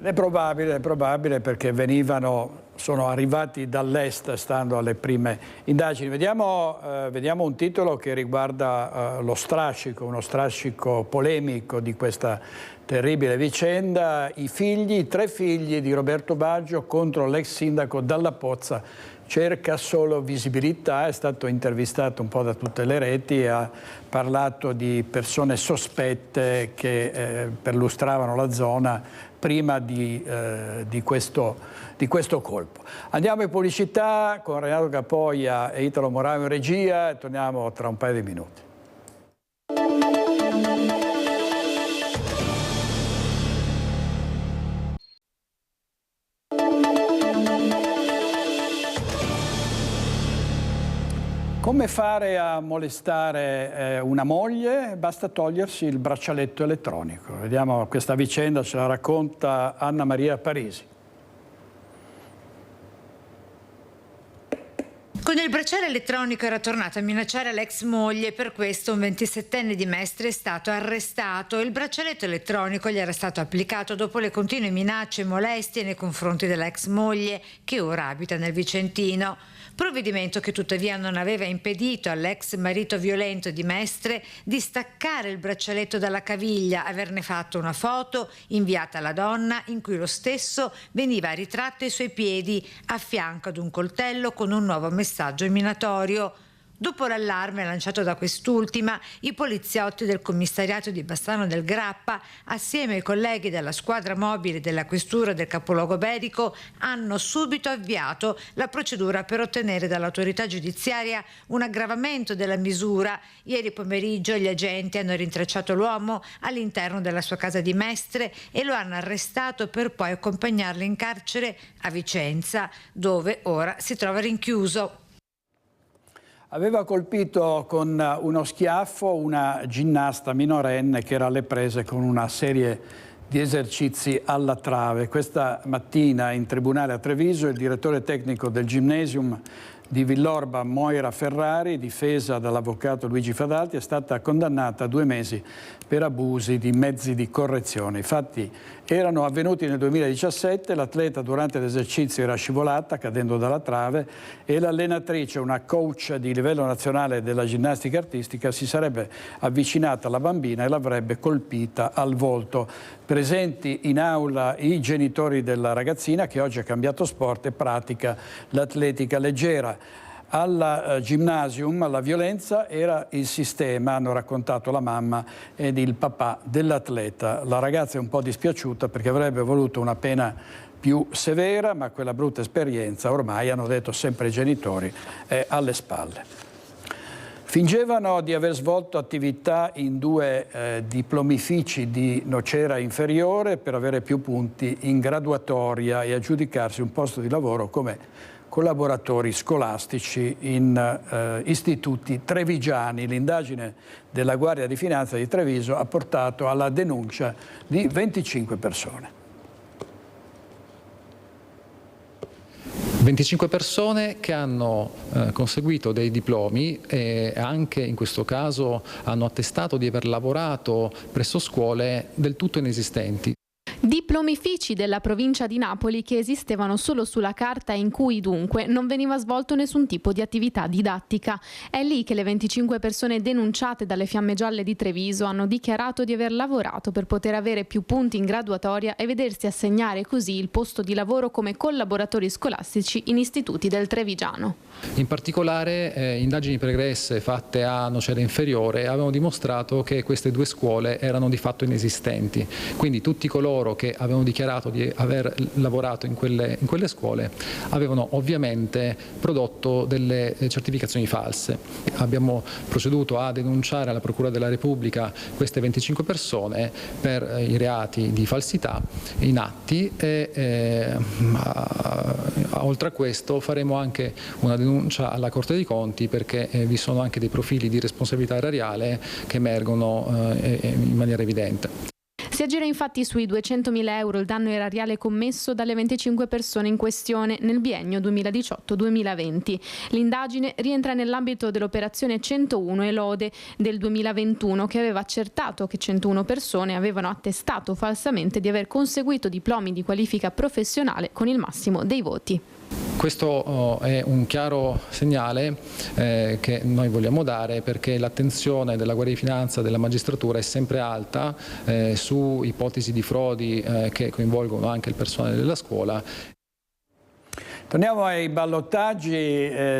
Speaker 1: È probabile perché sono arrivati dall'est stando alle prime indagini. Vediamo un titolo che riguarda uno strascico polemico di questa terribile vicenda. I 3 figli di Roberto Baggio contro l'ex sindaco Dalla Pozza. Cerca solo visibilità, è stato intervistato un po' da tutte le reti e ha parlato di persone sospette che perlustravano la zona prima di questo colpo. Andiamo in pubblicità con Renato Capoglia e Italo Moravo in regia e torniamo tra un paio di minuti. Come fare a molestare una moglie? Basta togliersi il braccialetto elettronico. Vediamo questa vicenda, ce la racconta Anna Maria Parisi.
Speaker 10: Con il bracciale elettronico era tornato a minacciare l'ex moglie, per questo un 27enne di Mestre è stato arrestato. Il braccialetto elettronico gli era stato applicato dopo le continue minacce e molestie nei confronti dell'ex moglie, che ora abita nel Vicentino. Provvedimento che tuttavia non aveva impedito all'ex marito violento di Mestre di staccare il braccialetto dalla caviglia, averne fatto una foto inviata alla donna in cui lo stesso veniva ritratto ai suoi piedi a fianco ad un coltello con un nuovo messaggio minatorio. Dopo l'allarme lanciato da quest'ultima, i poliziotti del commissariato di Bassano del Grappa, assieme ai colleghi della squadra mobile della questura del capoluogo berico, hanno subito avviato la procedura per ottenere dall'autorità giudiziaria un aggravamento della misura. Ieri pomeriggio gli agenti hanno rintracciato l'uomo all'interno della sua casa di Mestre e lo hanno arrestato per poi accompagnarlo in carcere a Vicenza, dove ora si trova rinchiuso.
Speaker 1: Aveva colpito con uno schiaffo una ginnasta minorenne che era alle prese con una serie di esercizi alla trave. Questa mattina in tribunale a Treviso il direttore tecnico del Gymnasium di Villorba, Moira Ferrari, difesa dall'avvocato Luigi Fadalti, è stata condannata a 2 mesi per abusi di mezzi di correzione. I fatti erano avvenuti nel 2017, l'atleta durante l'esercizio era scivolata cadendo dalla trave e l'allenatrice, una coach di livello nazionale della ginnastica artistica, si sarebbe avvicinata alla bambina e l'avrebbe colpita al volto. Presenti in aula i genitori della ragazzina che oggi ha cambiato sport e pratica l'atletica leggera. Al Gymnasium la violenza era il sistema, hanno raccontato la mamma ed il papà dell'atleta. La ragazza è un po' dispiaciuta perché avrebbe voluto una pena più severa, ma quella brutta esperienza ormai, hanno detto sempre i genitori, è alle spalle. Fingevano di aver svolto attività in 2 diplomifici di Nocera Inferiore per avere più punti in graduatoria e aggiudicarsi un posto di lavoro come collaboratori scolastici in istituti trevigiani. L'indagine della Guardia di Finanza di Treviso ha portato alla denuncia di 25 persone.
Speaker 11: 25 persone che hanno conseguito dei diplomi e anche in questo caso hanno attestato di aver lavorato presso scuole del tutto inesistenti.
Speaker 23: Diplomifici della provincia di Napoli che esistevano solo sulla carta e in cui dunque non veniva svolto nessun tipo di attività didattica. È lì che le 25 persone denunciate dalle Fiamme Gialle di Treviso hanno dichiarato di aver lavorato per poter avere più punti in graduatoria e vedersi assegnare così il posto di lavoro come collaboratori scolastici in istituti del Trevigiano.
Speaker 11: In particolare indagini pregresse fatte a Nocera Inferiore avevano dimostrato che queste 2 scuole erano di fatto inesistenti, quindi tutti coloro che avevano dichiarato di aver lavorato in quelle scuole avevano ovviamente prodotto delle certificazioni false. Abbiamo proceduto a denunciare alla Procura della Repubblica queste 25 persone per i reati di falsità in atti e oltre a questo faremo anche una denuncia alla Corte dei Conti perché vi sono anche dei profili di responsabilità erariale che emergono in maniera evidente.
Speaker 23: Si aggira infatti sui 200.000 euro il danno erariale commesso dalle 25 persone in questione nel biennio 2018-2020. L'indagine rientra nell'ambito dell'operazione 101 e lode del 2021 che aveva accertato che 101 persone avevano attestato falsamente di aver conseguito diplomi di qualifica professionale con il massimo dei voti.
Speaker 11: Questo è un chiaro segnale che noi vogliamo dare perché l'attenzione della Guardia di Finanza, della magistratura è sempre alta su ipotesi di frodi che coinvolgono anche il personale della scuola.
Speaker 1: Torniamo ai ballottaggi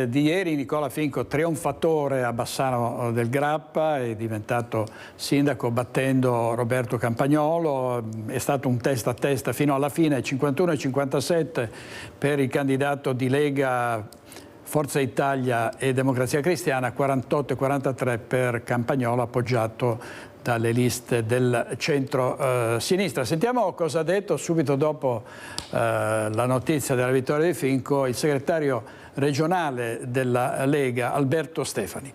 Speaker 1: di ieri. Nicola Finco, trionfatore a Bassano del Grappa, è diventato sindaco battendo Roberto Campagnolo. È stato un testa a testa fino alla fine, 51-57 per il candidato di Lega, Forza Italia e Democrazia Cristiana, 48-43 per Campagnolo appoggiato dalle liste del centro-sinistra. Sentiamo cosa ha detto subito dopo la notizia della vittoria di Finco il segretario regionale della Lega, Alberto Stefani.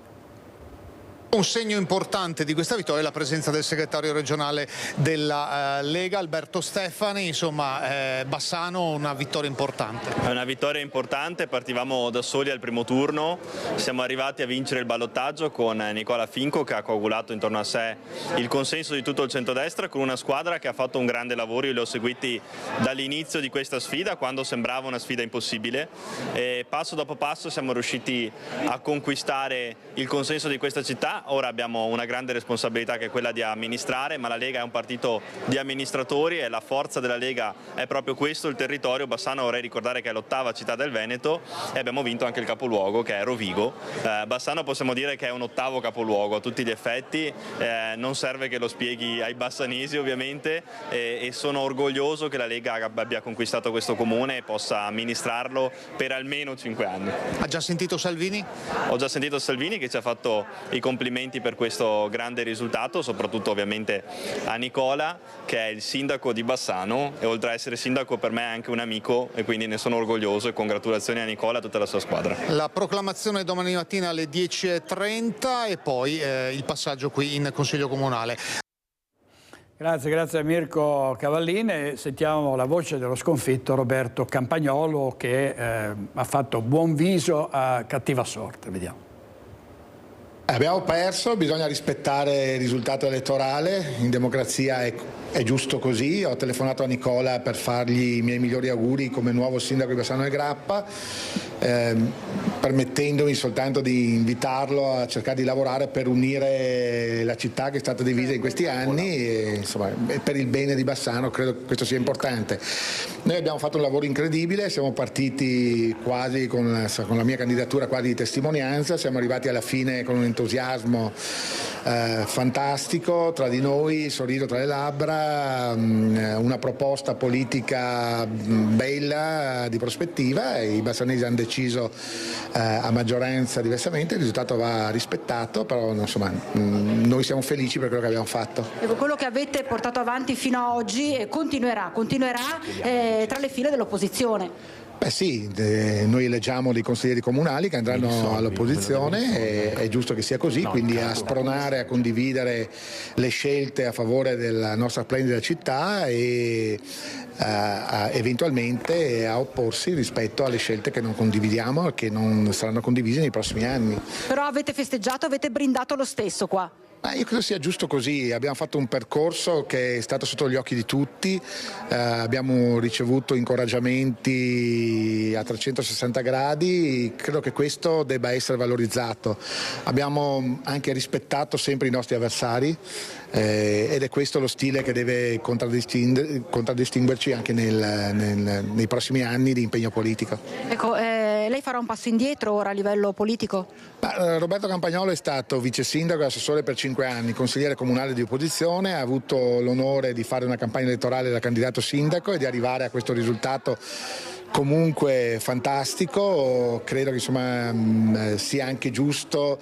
Speaker 21: Un segno importante di questa vittoria è la presenza del segretario regionale della Lega, Alberto Stefani. Insomma, Bassano, una vittoria importante.
Speaker 13: È una vittoria importante, partivamo da soli al primo turno, siamo arrivati a vincere il ballottaggio con Nicola Finco, che ha coagulato intorno a sé il consenso di tutto il centrodestra, con una squadra che ha fatto un grande lavoro. Io li ho seguiti dall'inizio di questa sfida, quando sembrava una sfida impossibile, e passo dopo passo siamo riusciti a conquistare il consenso di questa città. Ora abbiamo una grande responsabilità, che è quella di amministrare, ma la Lega è un partito di amministratori e la forza della Lega è proprio questo, il territorio. Bassano, vorrei ricordare che è l'8ª città del Veneto e abbiamo vinto anche il capoluogo, che è Rovigo. Bassano possiamo dire che è un 8º capoluogo a tutti gli effetti, non serve che lo spieghi ai bassanesi ovviamente, e sono orgoglioso che la Lega abbia conquistato questo comune e possa amministrarlo per almeno 5 anni.
Speaker 21: Ha già sentito Salvini?
Speaker 13: Ho già sentito Salvini, che ci ha fatto i complimenti per questo grande risultato, soprattutto ovviamente a Nicola, che è il sindaco di Bassano, e oltre a essere sindaco per me è anche un amico, e quindi ne sono orgoglioso, e congratulazioni a Nicola e a tutta la sua squadra.
Speaker 21: La proclamazione domani mattina alle 10:30 e poi il passaggio qui in Consiglio Comunale.
Speaker 1: Grazie a Mirko Cavallin. Sentiamo la voce dello sconfitto Roberto Campagnolo, che ha fatto buon viso a cattiva sorte. Vediamo.
Speaker 14: Abbiamo perso, bisogna rispettare il risultato elettorale, in democrazia è giusto così. Ho telefonato a Nicola per fargli i miei migliori auguri come nuovo sindaco di Bassano del Grappa, permettendomi soltanto di invitarlo a cercare di lavorare per unire la città, che è stata divisa in questi anni, e, insomma, per il bene di Bassano credo che questo sia importante. Noi abbiamo fatto un lavoro incredibile, siamo partiti quasi con la mia candidatura quasi di testimonianza, siamo arrivati alla fine con un entusiasmo fantastico tra di noi, sorriso tra le labbra, una proposta politica bella, di prospettiva, e i bassanesi hanno deciso a maggioranza diversamente. Il risultato va rispettato, però insomma noi siamo felici per quello che abbiamo fatto.
Speaker 15: Ecco, quello che avete portato avanti fino ad oggi continuerà tra le file dell'opposizione.
Speaker 14: Beh sì, noi eleggiamo dei consiglieri comunali che andranno all'opposizione, e è giusto che sia così, quindi a spronare, a condividere le scelte a favore della nostra splendida città, e eventualmente a opporsi rispetto alle scelte che non condividiamo e che non saranno condivise nei prossimi anni.
Speaker 15: Però avete festeggiato, avete brindato lo stesso qua.
Speaker 14: Io credo sia giusto così, abbiamo fatto un percorso che è stato sotto gli occhi di tutti, abbiamo ricevuto incoraggiamenti a 360 gradi, credo che questo debba essere valorizzato. Abbiamo anche rispettato sempre i nostri avversari, ed è questo lo stile che deve contraddistinguerci anche nei prossimi anni di impegno politico.
Speaker 15: Ecco, lei farà un passo indietro ora a livello politico?
Speaker 14: Roberto Campagnolo è stato vice sindaco e assessore per 5 anni, consigliere comunale di opposizione, ha avuto l'onore di fare una campagna elettorale da candidato sindaco e di arrivare a questo risultato comunque fantastico. Credo che sia anche giusto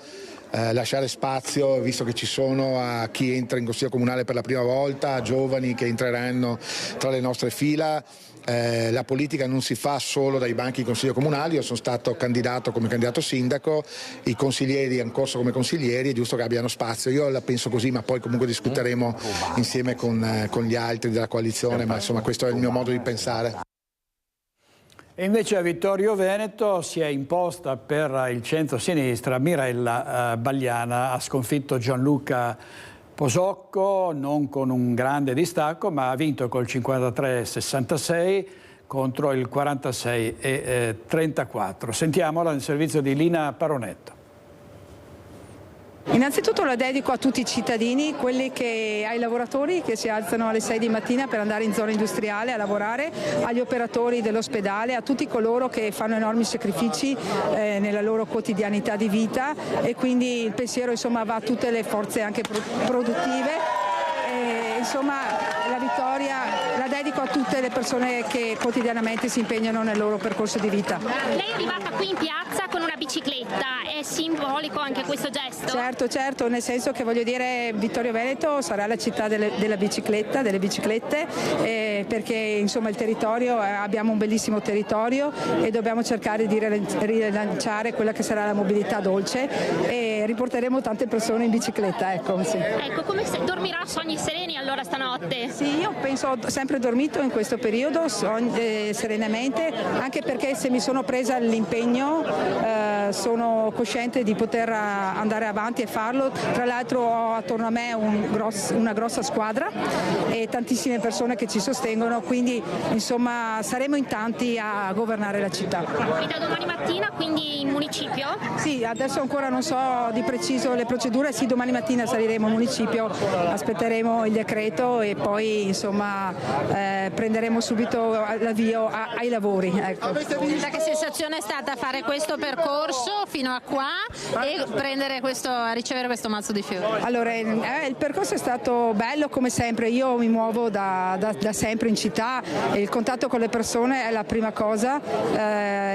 Speaker 14: lasciare spazio, visto che ci sono, a chi entra in consiglio comunale per la prima volta, a giovani che entreranno tra le nostre fila. La politica non si fa solo dai banchi di consiglio comunali. Io sono stato candidato come candidato sindaco, i consiglieri hanno corso come consiglieri, è giusto che abbiano spazio. Io la penso così, ma poi comunque discuteremo insieme con gli altri della coalizione, ma insomma questo è il mio modo di pensare.
Speaker 1: E invece a Vittorio Veneto si è imposta per il centro-sinistra Mirella Bagliana, ha sconfitto Gianluca Posocco, non con un grande distacco, ma ha vinto col 53,66 contro il 46,34. Sentiamola nel servizio di Lina Paronetto.
Speaker 24: Innanzitutto la dedico a tutti i cittadini, ai lavoratori che si alzano alle 6 di mattina per andare in zona industriale a lavorare, agli operatori dell'ospedale, a tutti coloro che fanno enormi sacrifici nella loro quotidianità di vita, e quindi il pensiero va a tutte le forze anche produttive. La vittoria la dedico dico a tutte le persone che quotidianamente si impegnano nel loro percorso di vita.
Speaker 17: Lei è arrivata qui in piazza con una bicicletta, è simbolico anche questo gesto?
Speaker 24: Certo, nel senso che voglio dire Vittorio Veneto sarà la città della bicicletta, delle biciclette, perché insomma il territorio, abbiamo un bellissimo territorio e dobbiamo cercare di rilanciare quella che sarà la mobilità dolce e riporteremo tante persone in bicicletta. Ecco, sì.
Speaker 17: Ecco, come dormirà sogni sereni allora stanotte?
Speaker 24: Sì, io penso, ho sempre dormito in questo periodo serenamente, anche perché se mi sono presa l'impegno sono cosciente di poter andare avanti e farlo. Tra l'altro ho attorno a me una grossa squadra e tantissime persone che ci sostengono, quindi insomma saremo in tanti a governare la città.
Speaker 17: E da domani mattina quindi in municipio?
Speaker 24: Sì, adesso ancora non so di preciso le procedure, sì, domani mattina saliremo in municipio, aspetteremo il decreto e poi insomma prenderemo subito l'avvio ai lavori. Ecco.
Speaker 18: Che sensazione è stata fare questo percorso fino a qua e ricevere questo mazzo di fiori?
Speaker 24: Allora, il percorso è stato bello come sempre, io mi muovo da sempre in città e il contatto con le persone è la prima cosa,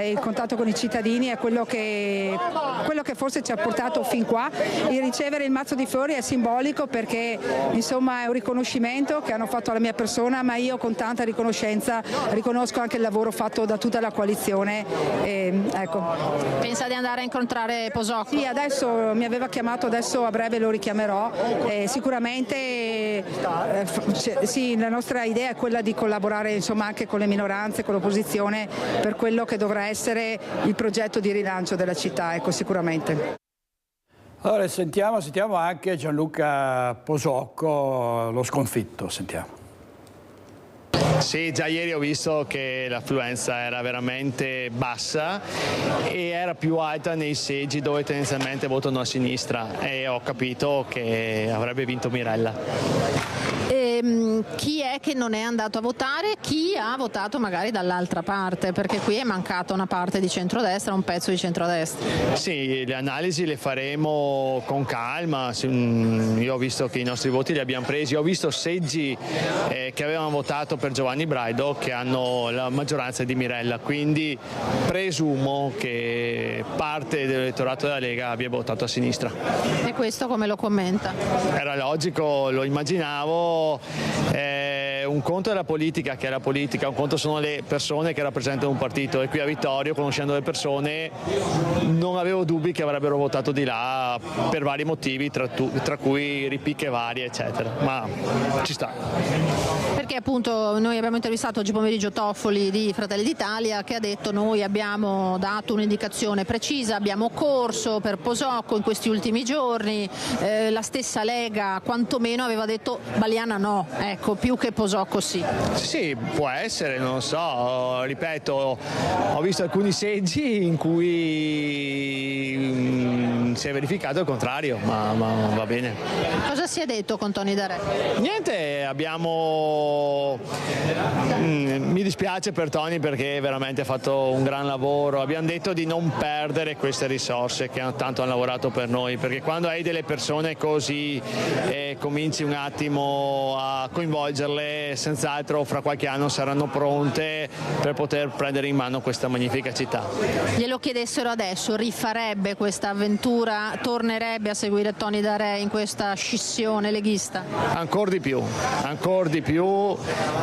Speaker 24: il contatto con i cittadini è quello che forse ci ha portato fin qua. Il ricevere il mazzo di fiori è simbolico perché insomma è un riconoscimento che hanno fatto alla mia persona, ma io con tanta riconoscenza riconosco anche il lavoro fatto da tutta la coalizione. Ecco.
Speaker 18: Pensa di andare a incontrare Posocco?
Speaker 24: Sì, adesso mi aveva chiamato, adesso a breve lo richiamerò. Sicuramente sì, la nostra idea è quella di collaborare insomma anche con le minoranze, con l'opposizione per quello che dovrà essere il progetto di rilancio della città, ecco, sicuramente.
Speaker 1: Allora sentiamo anche Gianluca Posocco, lo sconfitto, sentiamo.
Speaker 19: Sì, già ieri ho visto che l'affluenza era veramente bassa e era più alta nei seggi dove tendenzialmente votano a sinistra e ho capito che avrebbe vinto Mirella.
Speaker 18: Chi è che non è andato a votare? Chi ha votato magari dall'altra parte? Perché qui è mancata una parte di centrodestra, un pezzo di centrodestra.
Speaker 19: Sì, le analisi le faremo con calma. Io ho visto che i nostri voti li abbiamo presi, ho visto seggi che avevano votato per Giovanni Braido che hanno la maggioranza di Mirella, quindi presumo che parte dell'elettorato della Lega abbia votato a sinistra.
Speaker 18: E questo come lo commenta?
Speaker 19: Era logico, lo immaginavo. Un conto è la politica, che è la politica, un conto sono le persone che rappresentano un partito e qui a Vittorio, conoscendo le persone, non avevo dubbi che avrebbero votato di là per vari motivi, tra cui ripicche varie eccetera, ma ci sta.
Speaker 18: Perché appunto noi abbiamo intervistato oggi pomeriggio Toffoli di Fratelli d'Italia che ha detto noi abbiamo dato un'indicazione precisa, abbiamo corso per Posocco in questi ultimi giorni, la stessa Lega quantomeno aveva detto Baliana no, ecco, più che Posocco sì.
Speaker 19: Sì, può essere, non lo so, ripeto, ho visto alcuni seggi in cui si è verificato il contrario, ma va bene.
Speaker 18: Cosa si è detto con Tony Darè?
Speaker 19: Niente, mi dispiace per Tony perché veramente ha fatto un gran lavoro, abbiamo detto di non perdere queste risorse che tanto hanno lavorato per noi, perché quando hai delle persone così cominci un attimo a coinvolgerle, senz'altro fra qualche anno saranno pronte per poter prendere in mano questa magnifica città.
Speaker 18: Glielo chiedessero adesso, rifarebbe questa avventura, tornerebbe a seguire Tony Darè in questa scissione leghista?
Speaker 19: Ancora di più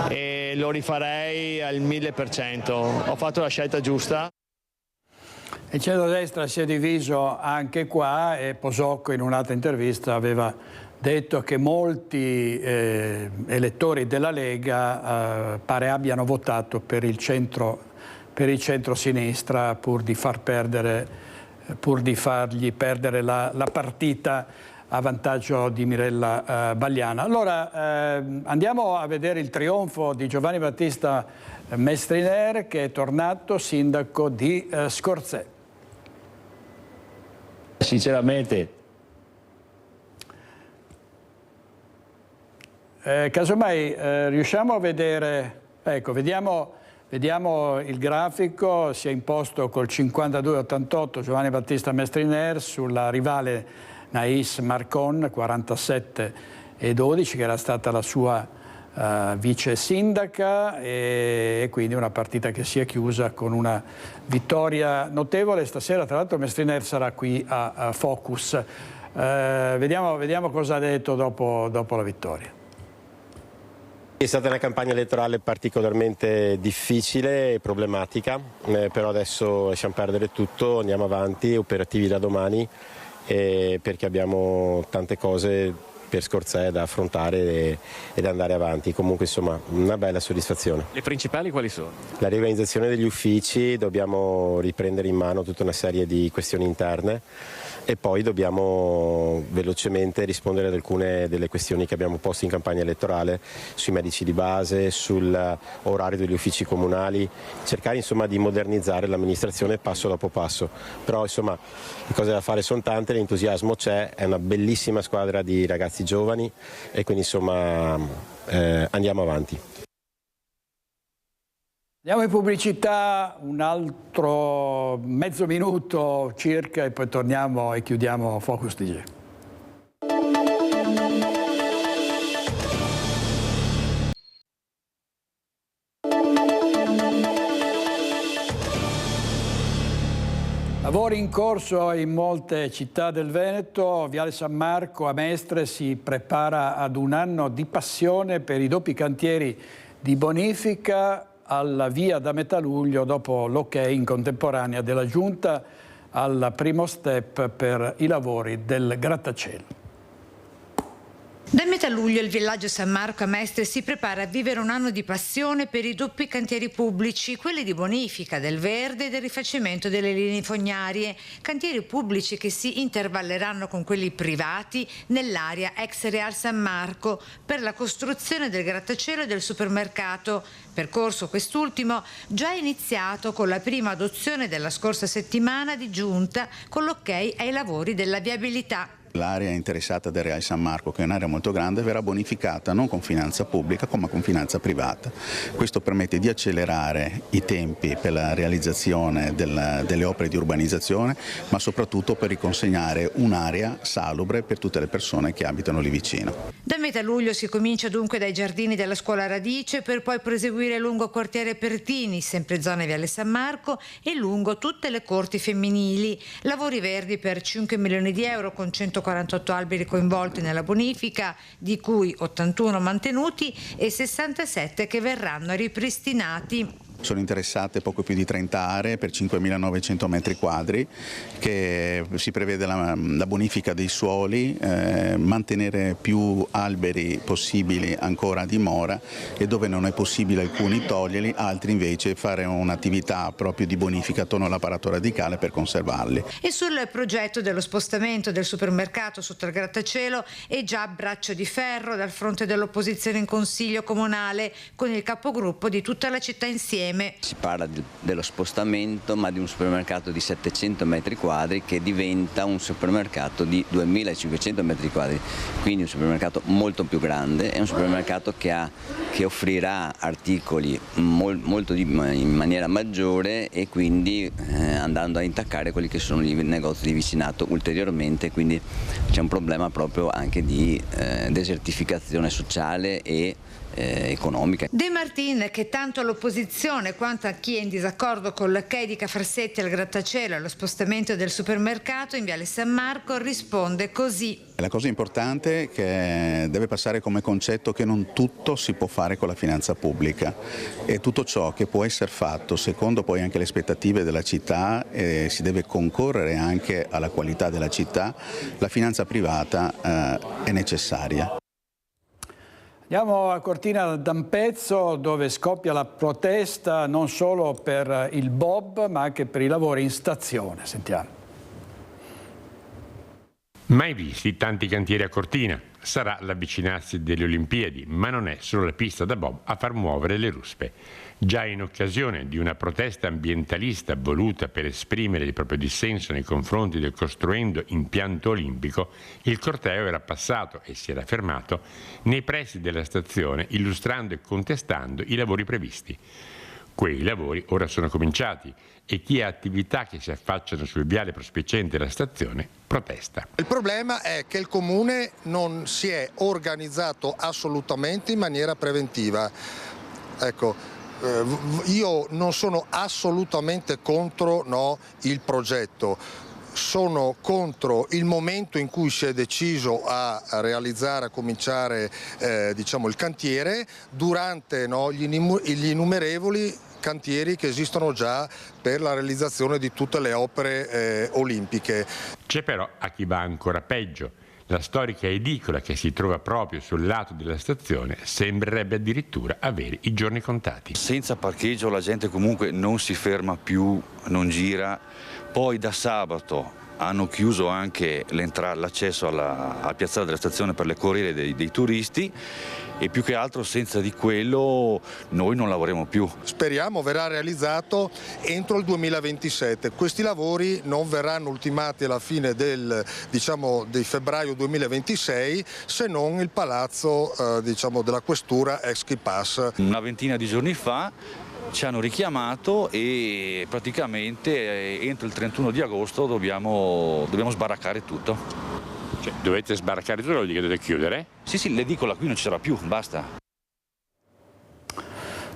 Speaker 19: e lo rifarei al 1000%, ho fatto la scelta giusta.
Speaker 1: Il centrodestra si è diviso anche qua e Posocco in un'altra intervista aveva detto che molti elettori della Lega pare abbiano votato per il centro-sinistra pur di fargli perdere la partita a vantaggio di Mirella Baliana. Allora andiamo a vedere il trionfo di Giovanni Battista Mestriner che è tornato sindaco di Scorzè.
Speaker 20: Sinceramente
Speaker 1: casomai riusciamo a vedere, ecco, vediamo il grafico, si è imposto col 52,88 Giovanni Battista Mestriner sulla rivale Nais Marcon 47,12 che era stata la sua vice sindaca, e quindi una partita che si è chiusa con una vittoria notevole. Stasera tra l'altro Mestriner sarà qui a Focus. Vediamo cosa ha detto dopo la vittoria.
Speaker 12: È stata una campagna elettorale particolarmente difficile e problematica, però adesso lasciamo perdere tutto, andiamo avanti, operativi da domani, perché abbiamo tante cose per Scorzè da affrontare ed andare avanti. Comunque insomma una bella soddisfazione.
Speaker 16: Le principali quali sono? La
Speaker 12: riorganizzazione degli uffici, dobbiamo riprendere in mano tutta una serie di questioni interne e poi dobbiamo velocemente rispondere ad alcune delle questioni che abbiamo posto in campagna elettorale sui medici di base, sull'orario degli uffici comunali, cercare insomma di modernizzare l'amministrazione passo dopo passo. Però insomma le cose da fare sono tante, l'entusiasmo c'è, è una bellissima squadra di ragazzi giovani e quindi insomma andiamo avanti.
Speaker 1: Andiamo in pubblicità, un altro mezzo minuto circa e poi torniamo e chiudiamo Focus TG. Lavori in corso in molte città del Veneto. Viale San Marco a Mestre si prepara ad un anno di passione per i doppi cantieri di bonifica alla via da metà luglio, dopo l'ok in contemporanea della Giunta al primo step per i lavori del grattacielo.
Speaker 10: Da metà luglio il villaggio San Marco a Mestre si prepara a vivere un anno di passione per i doppi cantieri pubblici, quelli di bonifica del verde e del rifacimento delle linee fognarie, cantieri pubblici che si intervalleranno con quelli privati nell'area ex Real San Marco per la costruzione del grattacielo e del supermercato, percorso quest'ultimo già iniziato con la prima adozione della scorsa settimana di Giunta con l'ok ai lavori della viabilità.
Speaker 20: L'area interessata del Real San Marco, che è un'area molto grande, verrà bonificata non con finanza pubblica ma con finanza privata. Questo permette di accelerare i tempi per la realizzazione delle opere di urbanizzazione, ma soprattutto per riconsegnare un'area salubre per tutte le persone che abitano lì vicino.
Speaker 10: Da metà luglio si comincia dunque dai giardini della scuola Radice per poi proseguire lungo quartiere Pertini, sempre zona Viale San Marco, e lungo tutte le corti femminili. Lavori verdi per 5 milioni di euro con 148 alberi coinvolti nella bonifica, di cui 81 mantenuti e 67 che verranno ripristinati.
Speaker 20: Sono interessate poco più di 30 aree per 5.900 metri quadri, che si prevede la bonifica dei suoli, mantenere più alberi possibili ancora a dimora e dove non è possibile alcuni toglierli, altri invece fare un'attività proprio di bonifica attorno all'apparato radicale per conservarli.
Speaker 10: E sul progetto dello spostamento del supermercato sotto il grattacielo è già braccio di ferro dal fronte dell'opposizione in consiglio comunale con il capogruppo di Tutta la città insieme.
Speaker 22: Si parla dello spostamento, ma di un supermercato di 700 metri quadri che diventa un supermercato di 2500 metri quadri, quindi un supermercato molto più grande, è un supermercato che offrirà articoli in maniera maggiore e quindi andando a intaccare quelli che sono i negozi di vicinato ulteriormente, quindi c'è un problema proprio anche di desertificazione sociale e economica.
Speaker 10: De Martin, che tanto all'opposizione quanto a chi è in disaccordo con l'ok di Cafarsetti al grattacielo e allo spostamento del supermercato in Viale San Marco, risponde così.
Speaker 20: La cosa importante è che deve passare come concetto che non tutto si può fare con la finanza pubblica e tutto ciò che può essere fatto secondo poi anche le aspettative della città, si deve concorrere anche alla qualità della città, la finanza privata è necessaria.
Speaker 1: Andiamo a Cortina d'Ampezzo, dove scoppia la protesta non solo per il Bob ma anche per i lavori in stazione. Sentiamo.
Speaker 25: Mai visti tanti cantieri a Cortina. Sarà l'avvicinarsi delle Olimpiadi, ma non è solo la pista da bob a far muovere le ruspe. Già in occasione di una protesta ambientalista voluta per esprimere il proprio dissenso nei confronti del costruendo impianto olimpico, il corteo era passato e si era fermato nei pressi della stazione illustrando e contestando i lavori previsti. Quei lavori ora sono cominciati e chi ha attività che si affacciano sul viale prospiciente della stazione protesta.
Speaker 3: Il problema è che il Comune non si è organizzato assolutamente in maniera preventiva. Ecco, io non sono assolutamente contro il progetto. Sono contro il momento in cui si è deciso a realizzare, a cominciare il cantiere, durante gli innumerevoli cantieri che esistono già per la realizzazione di tutte le opere olimpiche.
Speaker 25: C'è però a chi va ancora peggio. La storica edicola che si trova proprio sul lato della stazione sembrerebbe addirittura avere i giorni contati.
Speaker 5: Senza parcheggio la gente comunque non si ferma più, non gira. Poi da sabato hanno chiuso anche l'accesso al piazzale della stazione per le corriere dei turisti e più che altro senza di quello noi non lavoreremo più.
Speaker 3: Speriamo verrà realizzato entro il 2027. Questi lavori non verranno ultimati alla fine di febbraio 2026 se non il palazzo della questura ex Chipass.
Speaker 5: Una ventina di giorni fa ci hanno richiamato e praticamente entro il 31 di agosto dobbiamo sbaraccare tutto.
Speaker 25: Cioè, dovete sbaraccare tutto, vuol dire che dovete chiudere?
Speaker 5: Sì, l'edicola qui non ci sarà più, basta.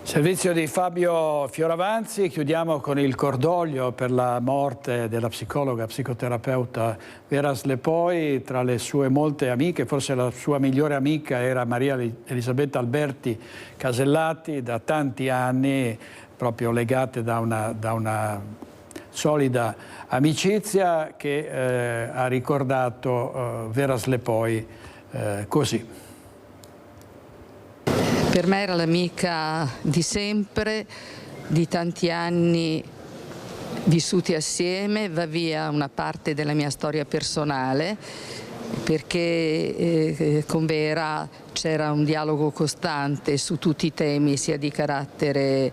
Speaker 1: Servizio di Fabio Fioravanzi, chiudiamo con il cordoglio per la morte della psicologa, psicoterapeuta Vera Slepoi. Tra le sue molte amiche, forse la sua migliore amica era Maria Elisabetta Alberti Casellati, da tanti anni proprio legate da una solida amicizia, che ha ricordato Vera Slepoi così.
Speaker 6: Per me era l'amica di sempre, di tanti anni vissuti assieme. Va via una parte della mia storia personale, perché con Vera c'era un dialogo costante su tutti i temi, sia di carattere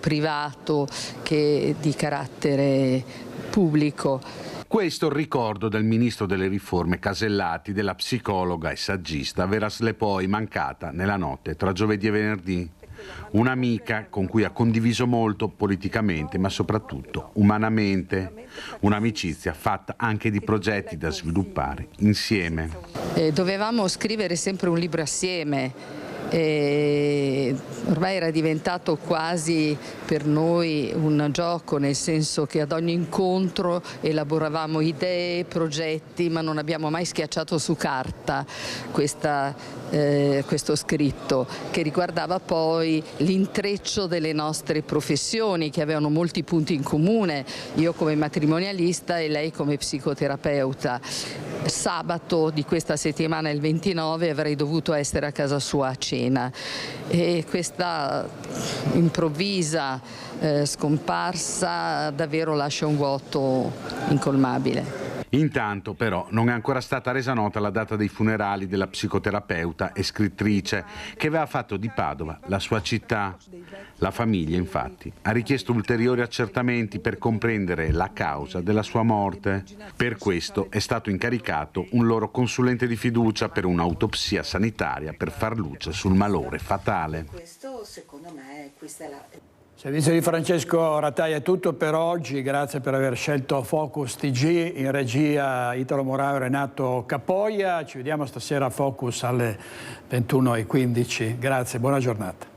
Speaker 6: privato che di carattere pubblico.
Speaker 7: Questo è il ricordo del ministro delle riforme Casellati, della psicologa e saggista Vera Slepoi, mancata nella notte tra giovedì e venerdì. Un'amica con cui ha condiviso molto politicamente, ma soprattutto umanamente. Un'amicizia fatta anche di progetti da sviluppare insieme.
Speaker 6: Dovevamo scrivere sempre un libro assieme. Ormai era diventato quasi per noi un gioco, nel senso che ad ogni incontro elaboravamo idee, progetti, ma non abbiamo mai schiacciato su carta questo scritto, che riguardava poi l'intreccio delle nostre professioni, che avevano molti punti in comune, io come matrimonialista e lei come psicoterapeuta. Sabato di questa settimana, il 29, avrei dovuto essere a casa sua a cena, e questa improvvisa scomparsa davvero lascia un vuoto incolmabile.
Speaker 7: Intanto però non è ancora stata resa nota la data dei funerali della psicoterapeuta e scrittrice, che aveva fatto di Padova la sua città. La famiglia infatti ha richiesto ulteriori accertamenti per comprendere la causa della sua morte. Per questo è stato incaricato un loro consulente di fiducia per un'autopsia sanitaria per far luce sul malore fatale.
Speaker 16: Questo secondo me questa è la...
Speaker 1: Servizio di Francesco Ratai è tutto per oggi, grazie per aver scelto Focus TG, in regia Italo Morao e Renato Capoia. Ci vediamo stasera a Focus alle 21:15. Grazie, buona giornata.